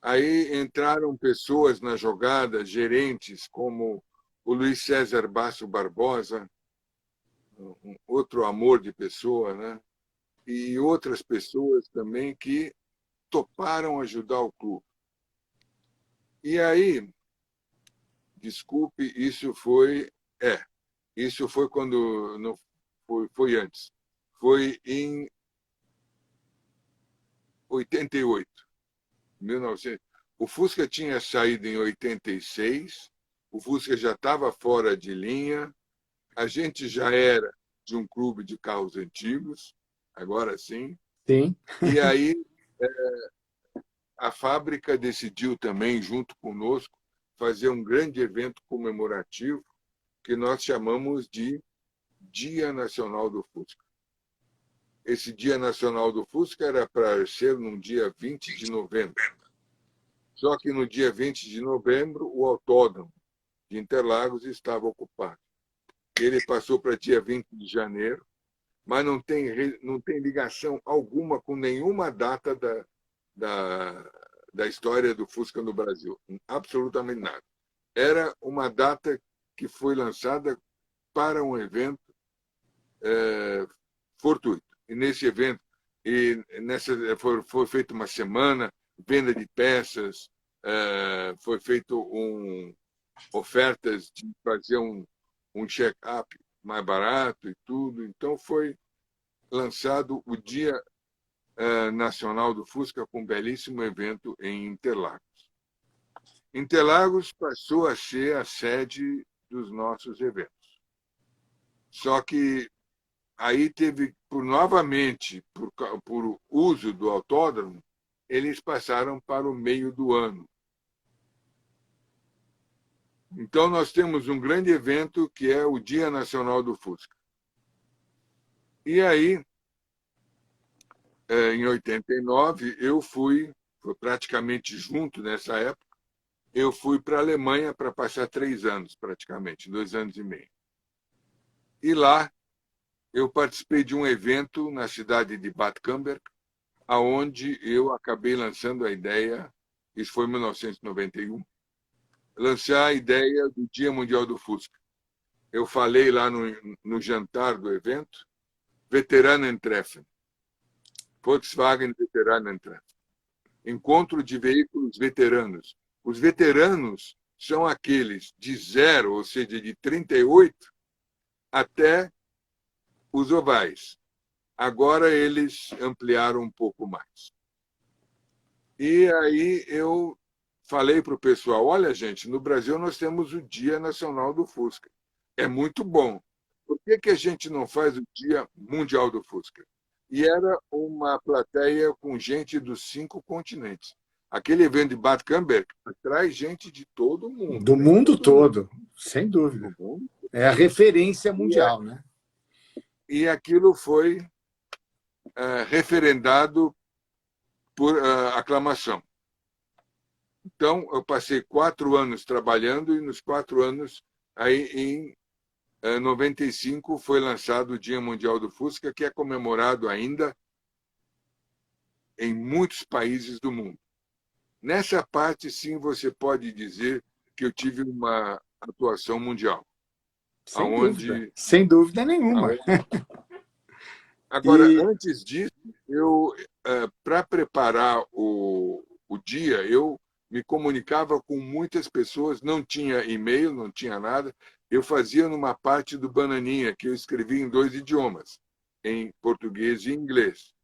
Aí entraram pessoas na jogada, gerentes como o Luiz César Basso Barbosa, um outro amor de pessoa, né? E outras pessoas também que toparam ajudar o clube. E aí, desculpe, isso foi quando não foi antes. Foi em 88, 1900. O Fusca tinha saído em 86, o Fusca já estava fora de linha, a gente já era de um clube de carros antigos, agora sim. Sim. E aí a fábrica decidiu também, junto conosco, fazer um grande evento comemorativo que nós chamamos de Dia Nacional do Fusca. Esse Dia Nacional do Fusca era para ser no dia 20 de novembro. Só que no dia 20 de novembro, o autódromo de Interlagos estava ocupado. Ele passou para dia 20 de janeiro, mas não tem ligação alguma com nenhuma data da história do Fusca no Brasil. Absolutamente nada. Era uma data que foi lançada para um evento fortuito. E nesse evento, foi feita uma semana, venda de peças, foi feito ofertas de fazer um check-up mais barato e tudo. Então, foi lançado o Dia Nacional do Fusca com um belíssimo evento em Interlagos. Interlagos passou a ser a sede dos nossos eventos. Só que aí teve, novamente, por uso do autódromo, eles passaram para o meio do ano. Então, nós temos um grande evento que é o Dia Nacional do Fusca. E aí, em 89, foi praticamente junto nessa época, eu fui para a Alemanha para passar 3 anos, praticamente, 2 anos e meio. E lá, eu participei de um evento na cidade de Bad Camberg, aonde eu acabei lançando a ideia, isso foi em 1991, lançar a ideia do Dia Mundial do Fusca. Eu falei lá no jantar do evento, Veteranentreffen, Volkswagen Veteranentreffen, encontro de veículos veteranos. Os veteranos são aqueles de 0, ou seja, de 38, até os ovais. Agora eles ampliaram um pouco mais. E aí eu falei para o pessoal, olha, gente, no Brasil nós temos o Dia Nacional do Fusca. É muito bom. Por que a gente não faz o Dia Mundial do Fusca? E era uma plateia com gente dos 5 continentes. Aquele evento de Bad Camberg traz gente de todo o mundo. Do mundo todo, sem dúvida. É a referência mundial, né? E aquilo foi referendado por aclamação. Então, eu passei 4 anos trabalhando e nos 4 anos, aí em 95, foi lançado o Dia Mundial do Fusca, que é comemorado ainda em muitos países do mundo. Nessa parte, sim, você pode dizer que eu tive uma atuação mundial. Sem dúvida nenhuma. Agora, antes disso, para preparar o dia, eu me comunicava com muitas pessoas, não tinha e-mail, não tinha nada. Eu fazia numa parte do Bananinha, que eu escrevia em 2 idiomas, em português e inglês.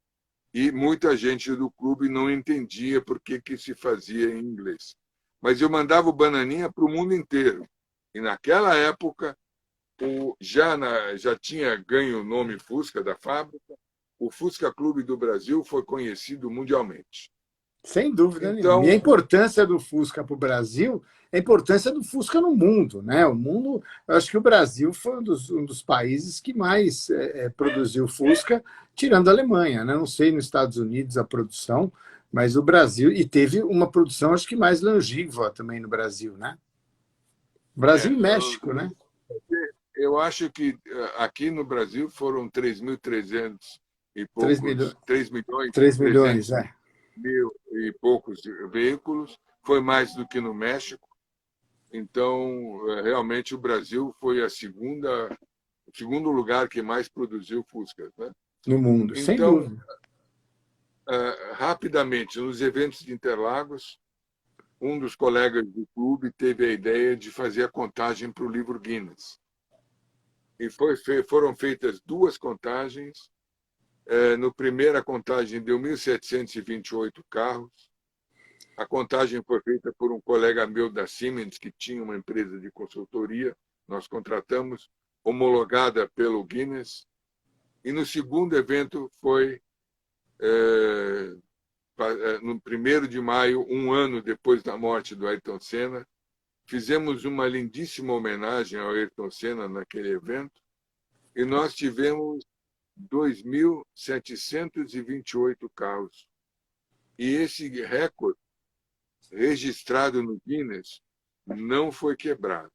E muita gente do clube não entendia por que se fazia em inglês. Mas eu mandava o Bananinha para o mundo inteiro. E naquela época, já tinha ganho o nome Fusca da fábrica, o Fusca Clube do Brasil foi conhecido mundialmente. Sem dúvida nenhuma. E a importância do Fusca para o Brasil é a importância do Fusca no mundo, né? O mundo, eu acho que o Brasil foi um dos países que mais produziu Fusca, tirando a Alemanha, né? Não sei nos Estados Unidos a produção, mas o Brasil, e teve uma produção, acho que mais longínqua também no Brasil, né? Brasil e México, né? Eu acho que aqui no Brasil foram 3.300 e poucos, 3 milhões, 3 milhões, mil e poucos veículos, foi mais do que no México. Então, realmente, o Brasil foi o segundo lugar que mais produziu Fuscas, né? No mundo, então, sem dúvida. Rapidamente, nos eventos de Interlagos, um dos colegas do clube teve a ideia de fazer a contagem para o livro Guinness. E foram feitas 2 contagens. No primeira contagem deu 1.728 carros. A contagem foi feita por um colega meu da Siemens, que tinha uma empresa de consultoria. Nós contratamos, homologada pelo Guinness. E no segundo evento foi no 1º de maio, um ano depois da morte do Ayrton Senna. Fizemos uma lindíssima homenagem ao Ayrton Senna naquele evento. E nós tivemos 2.728 carros. E esse recorde registrado no Guinness, não foi quebrado.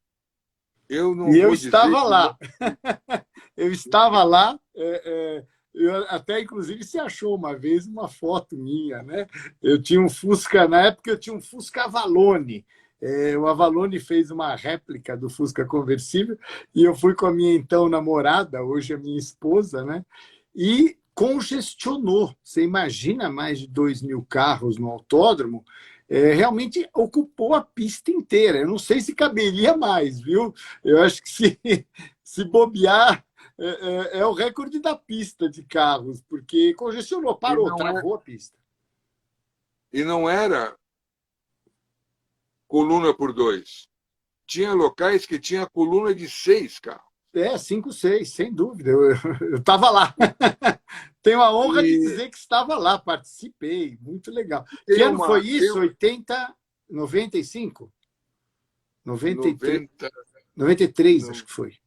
Eu não E eu vou dizer estava que lá. Eu estava lá. Eu até, inclusive, se achou uma vez uma foto minha, né? Eu tinha um Fusca, na época eu tinha um Fusca Avalone. O Avalone fez uma réplica do Fusca conversível e eu fui com a minha então namorada, hoje a minha esposa, né? E congestionou. Você imagina mais de 2.000 carros no autódromo? Realmente ocupou a pista inteira. Eu não sei se caberia mais, viu? Eu acho que se bobear, é o recorde da pista de carros, porque congestionou, e parou, travou a pista. não era coluna por 2. Tinha locais que tinha coluna de 6 carros. 5, 6, sem dúvida. Eu estava lá. Tenho a honra de E dizer que estava lá, participei, muito legal. Que tem ano foi tem isso? 80, 95? 93, 90, 93, acho não, que foi.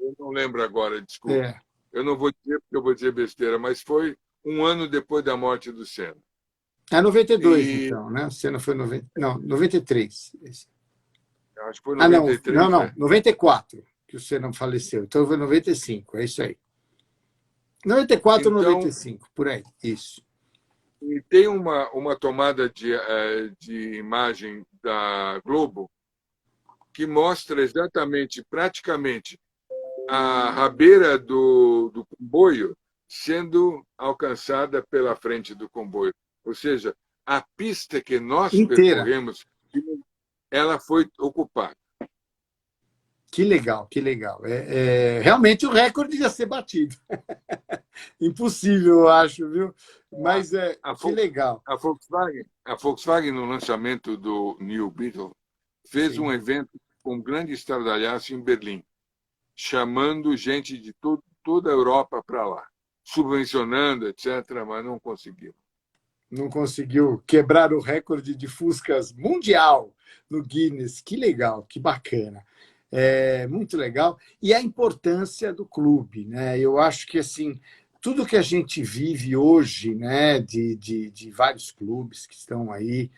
eu não lembro agora, desculpe. É. Eu não vou dizer porque eu vou dizer besteira, mas foi um ano depois da morte do Senna. 92, E então, né? O Senna foi 90, não, 93. acho que foi Ah, não, não, 93, não, né? 94 que o Senna faleceu. Então foi 95, é isso aí. 94 ou Então, 95, por aí, isso. e tem uma tomada de imagem da Globo que mostra exatamente, praticamente, a rabeira do comboio sendo alcançada pela frente do comboio. Ou seja, a pista que nós Inteira. percorremos, ela foi ocupada. Que legal, que legal. Realmente o recorde ia ser batido. Impossível, eu acho, viu? Mas A, que legal. a Volkswagen, no lançamento do New Beetle, fez Sim. um evento com grande estardalhaço em Berlim, chamando gente de toda a Europa para lá, subvencionando, etc., mas não conseguiu. Não conseguiu quebrar o recorde de Fuscas mundial no Guinness. Que legal, que bacana. Muito legal. E a importância do clube, né? Eu acho que assim, tudo que a gente vive hoje, né, de vários clubes que estão aí,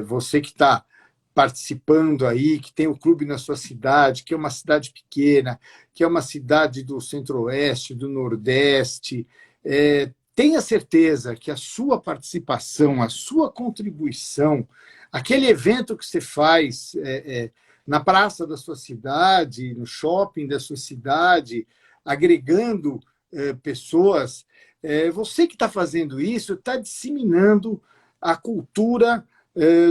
você que está participando aí, que tem o clube na sua cidade, que é uma cidade pequena, que é uma cidade do Centro-Oeste, do Nordeste, tenha certeza que a sua participação, a sua contribuição, aquele evento que você faz na praça da sua cidade, no shopping da sua cidade, agregando pessoas, você que está fazendo isso está disseminando a cultura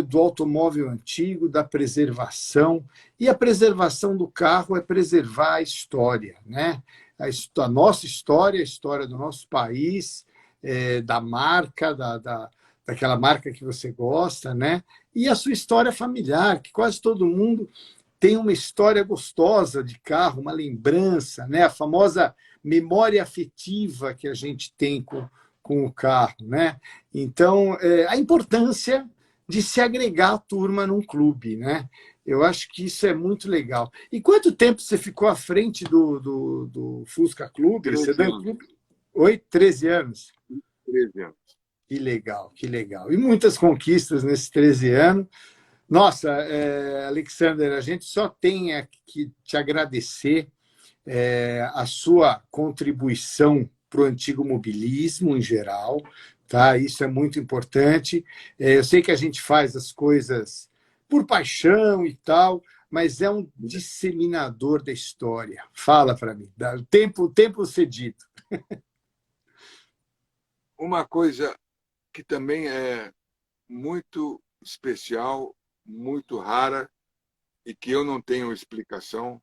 do automóvel antigo, da preservação. E a preservação do carro é preservar a história, né? A nossa história, a história do nosso país, da marca, daquela marca que você gosta, né? E a sua história familiar, que quase todo mundo tem uma história gostosa de carro, uma lembrança, né? A famosa memória afetiva que a gente tem com o carro, né? Então, a importância de se agregar à turma num clube, né? Eu acho que isso é muito legal. E quanto tempo você ficou à frente do Fusca Clube? Você 13 deu anos. clube? 13 anos. 13 anos. Que legal, que legal. E muitas conquistas nesses 13 anos. Nossa, Alexander, a gente só tem que te agradecer a sua contribuição para o antigo mobilismo em geral, tá? Isso é muito importante. Eu sei que a gente faz as coisas por paixão e tal, mas é um disseminador da história. Fala para mim, dá tempo cedido. Uma coisa que também é muito especial, muito rara e que eu não tenho explicação,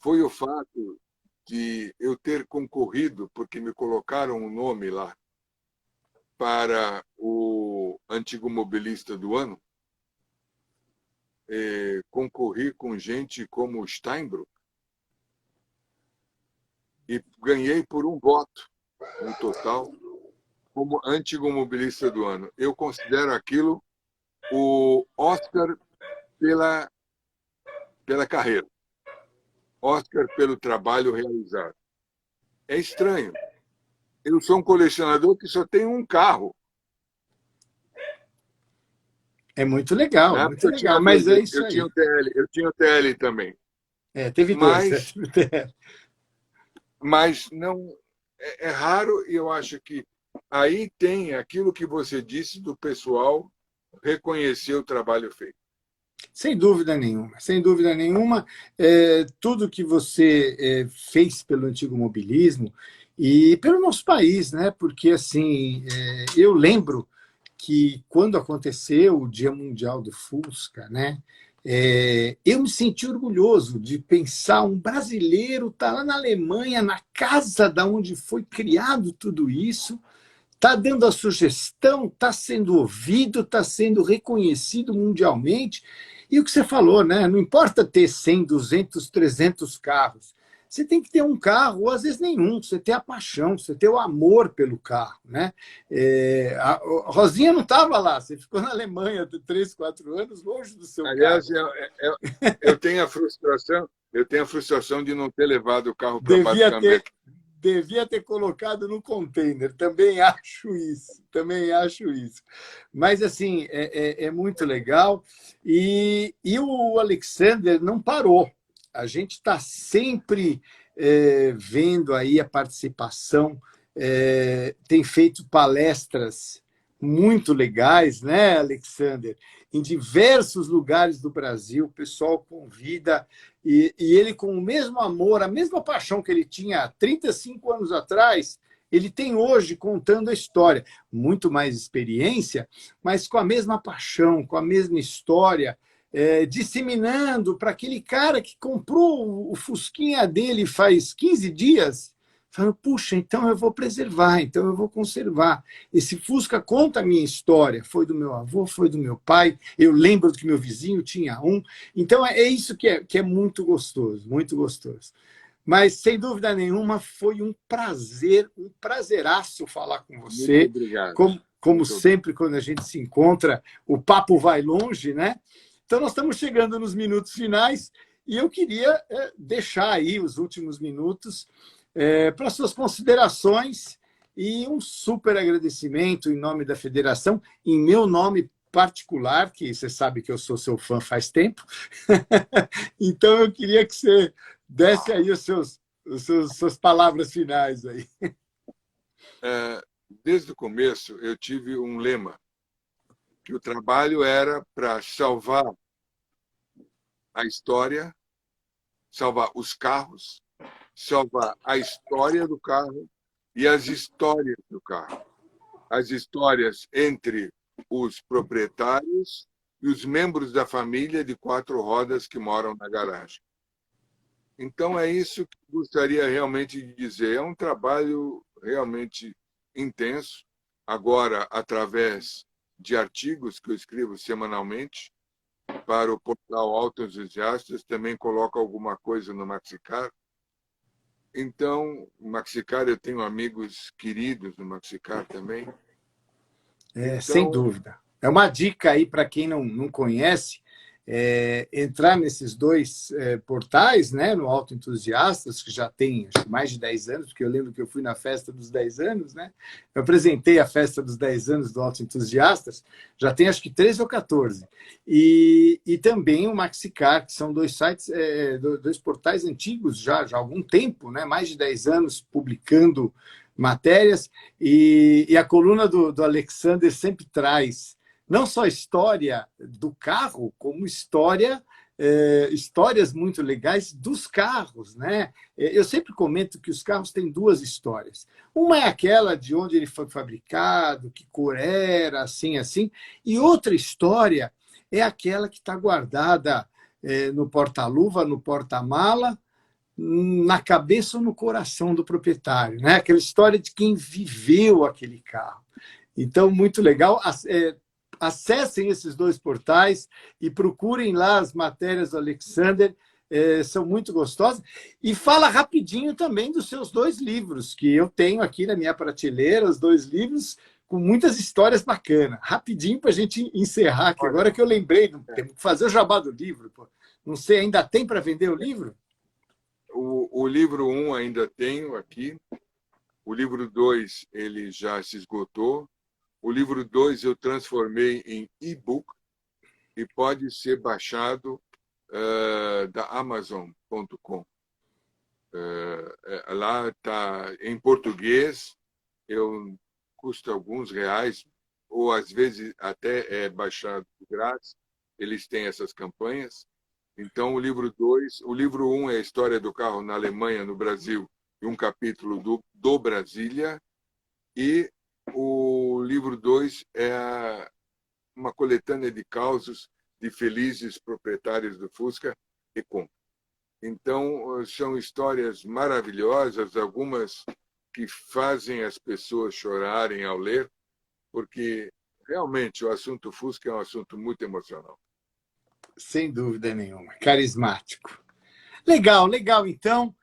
foi o fato de eu ter concorrido, porque me colocaram um nome lá, para o antigo mobilista do ano, concorri com gente como Steinbruch e ganhei por um voto no total como antigo mobilista do ano. Eu considero aquilo o Oscar pela carreira, Oscar pelo trabalho realizado. É estranho. Eu sou um colecionador que só tem um carro. É muito legal, Na época muito eu tinha legal. dois, Mas é isso eu aí. tinha o TL, eu tinha o TL também. Teve dois. Mas, mas não é raro e eu acho que aí tem aquilo que você disse do pessoal reconhecer o trabalho feito. Sem dúvida nenhuma, sem dúvida nenhuma. Tudo que você fez pelo antigo mobilismo e pelo nosso país, né? Porque assim, eu lembro que quando aconteceu o Dia Mundial do Fusca, né? Eu me senti orgulhoso de pensar um brasileiro tá lá na Alemanha, na casa da onde foi criado tudo isso, está dando a sugestão, está sendo ouvido, está sendo reconhecido mundialmente. E o que você falou, né? Não importa ter 100, 200, 300 carros. Você tem que ter um carro, ou às vezes nenhum. Você ter a paixão, você ter o amor pelo carro. Né? A Rosinha não estava lá, você ficou na Alemanha de 3, 4 anos, longe do seu Aliás, carro. eu tenho a frustração de não ter levado o carro para Devia ter, Babicanbeck. devia ter colocado no container. Também acho isso. Também acho isso. Mas, assim, é muito legal. E o Alexander não parou. A gente está sempre vendo aí a participação. Tem feito palestras muito legais, né, Alexander? Em diversos lugares do Brasil, o pessoal convida e ele, com o mesmo amor, a mesma paixão que ele tinha há 35 anos atrás, ele tem hoje contando a história. Muito mais experiência, mas com a mesma paixão, com a mesma história, disseminando para aquele cara que comprou o Fusquinha dele faz 15 dias, falando, puxa, então eu vou preservar, então eu vou conservar. Esse Fusca conta a minha história, foi do meu avô, foi do meu pai, eu lembro que meu vizinho tinha um. Então é isso que é muito gostoso, muito gostoso. Mas, sem dúvida nenhuma, foi um prazeraço falar com Muito você. obrigado. Como sempre, quando a gente se encontra, o papo vai longe, né? Então, nós estamos chegando nos minutos finais e eu queria deixar aí os últimos minutos para suas considerações e um super agradecimento em nome da federação, em meu nome particular, que você sabe que eu sou seu fã faz tempo. Então, eu queria que você desse aí suas palavras finais aí. Desde o começo, eu tive um lema, que o trabalho era para salvar a história, salvar os carros, salvar a história do carro e as histórias do carro. As histórias entre os proprietários e os membros da família de 4 rodas que moram na garagem. Então, é isso que eu gostaria realmente de dizer. É um trabalho realmente intenso, agora através de artigos que eu escrevo semanalmente para o portal Autoentusiastas, também coloco alguma coisa no Maxicar. Então, o Maxicar, eu tenho amigos queridos no Maxicar também. Sem Então, dúvida. É uma dica aí para quem não conhece, entrar nesses dois portais, né, no Auto Entusiastas, que já tem acho, mais de 10 anos, porque eu lembro que eu fui na festa dos 10 anos, né? Eu apresentei a festa dos 10 anos do Auto Entusiastas, já tem acho que 13 ou 14. E também o Maxicar, que são dois sites, dois portais antigos já há algum tempo, né? Mais de 10 anos publicando matérias, e a coluna do Alexander sempre traz não só história do carro, como histórias muito legais dos carros. Né? Eu sempre comento que os carros têm duas histórias. Uma é aquela de onde ele foi fabricado, que cor era, assim, e outra história é aquela que está guardada no porta-luva, no porta-mala, na cabeça ou no coração do proprietário, né? Aquela história de quem viveu aquele carro. Então, muito legal. Acessem esses dois portais e procurem lá as matérias do Alexander, são muito gostosas. E fala rapidinho também dos seus 2 livros, que eu tenho aqui na minha prateleira, os 2 livros com muitas histórias bacanas. Rapidinho para a gente encerrar, que agora que eu lembrei, temos que fazer o jabá do livro. Pô. Não sei, ainda tem para vender o livro? O livro 1 ainda tenho aqui. O livro 2 ele já se esgotou. O livro 2 eu transformei em e-book. e pode ser baixado da Amazon.com. Lá está em português, custa alguns reais, ou às vezes até é baixado grátis. Eles têm essas campanhas. Então, o livro 1 é a história do carro na Alemanha, no Brasil, e um capítulo do Brasília. E o livro 2 é uma coletânea de causos de felizes proprietários do Fusca e Compra. Então, são histórias maravilhosas, algumas que fazem as pessoas chorarem ao ler, porque realmente o assunto Fusca é um assunto muito emocional. Sem dúvida nenhuma. Carismático. Legal, legal. Então,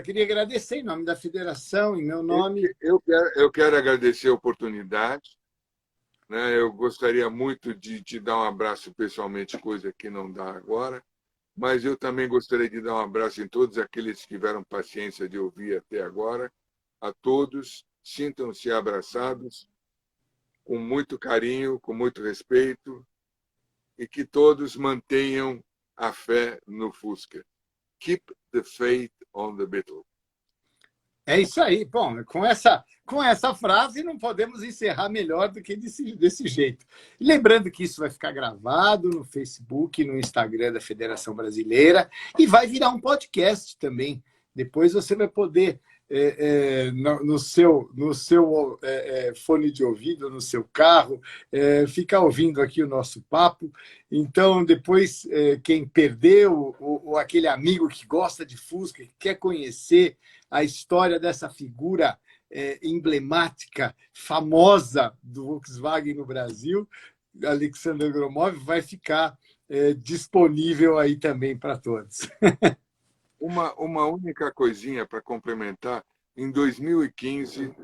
queria agradecer em nome da Federação, em meu nome. Eu quero agradecer a oportunidade. Né? Eu gostaria muito de te dar um abraço pessoalmente, coisa que não dá agora. Mas eu também gostaria de dar um abraço em todos aqueles que tiveram paciência de ouvir até agora. A todos, sintam-se abraçados, com muito carinho, com muito respeito, e que todos mantenham a fé no Fusca. Keep the faith on the Beetle. É isso aí. Bom, com essa frase não podemos encerrar melhor do que desse jeito. E lembrando que isso vai ficar gravado no Facebook, no Instagram da Federação Brasileira e vai virar um podcast também. Depois você vai poder, no seu fone de ouvido, no seu carro, ficar ouvindo aqui o nosso papo. Então, depois, quem perdeu, ou aquele amigo que gosta de Fusca, que quer conhecer a história dessa figura emblemática, famosa do Volkswagen no Brasil, Alexander Gromov, vai ficar disponível aí também para todos. Uma única coisinha para complementar. Em 2015,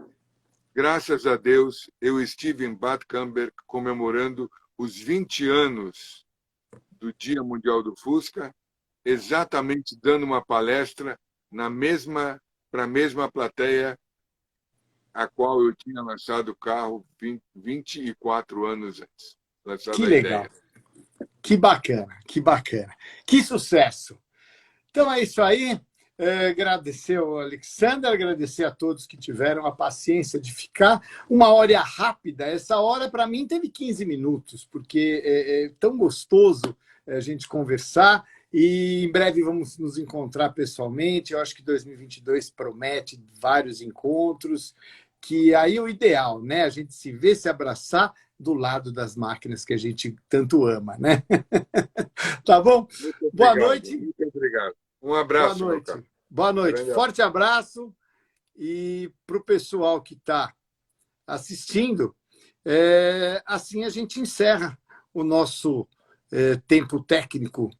graças a Deus, eu estive em Bad Camberg comemorando os 20 anos do Dia Mundial do Fusca, exatamente dando uma palestra para a mesma plateia a qual eu tinha lançado o carro 24 anos antes. Que legal. Que bacana, que bacana. Que sucesso. Então é isso aí. Agradecer ao Alexander, agradecer a todos que tiveram a paciência de ficar. Uma hora rápida. Essa hora, para mim, teve 15 minutos, porque é tão gostoso a gente conversar. E em breve vamos nos encontrar pessoalmente. Eu acho que 2022 promete vários encontros, que aí é o ideal, né? A gente se vê, se abraçar do lado das máquinas que a gente tanto ama, né? Tá bom? Boa noite. Muito obrigado. Um abraço. Boa noite. Boa noite. Forte abraço. E para o pessoal que está assistindo, assim a gente encerra o nosso tempo técnico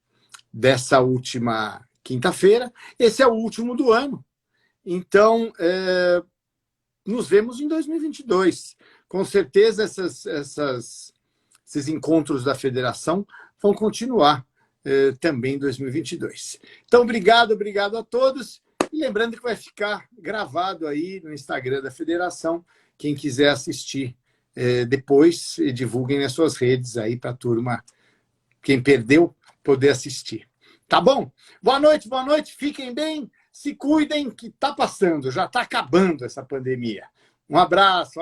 dessa última quinta-feira. Esse é o último do ano. Então, nos vemos em 2022. Com certeza, esses encontros da Federação vão continuar também em 2022. Então, obrigado a todos. E lembrando que vai ficar gravado aí no Instagram da Federação. Quem quiser assistir depois, divulguem nas suas redes aí para a turma, quem perdeu, poder assistir. Tá bom? Boa noite, fiquem bem, se cuidem, que está passando, já está acabando essa pandemia. Um abraço.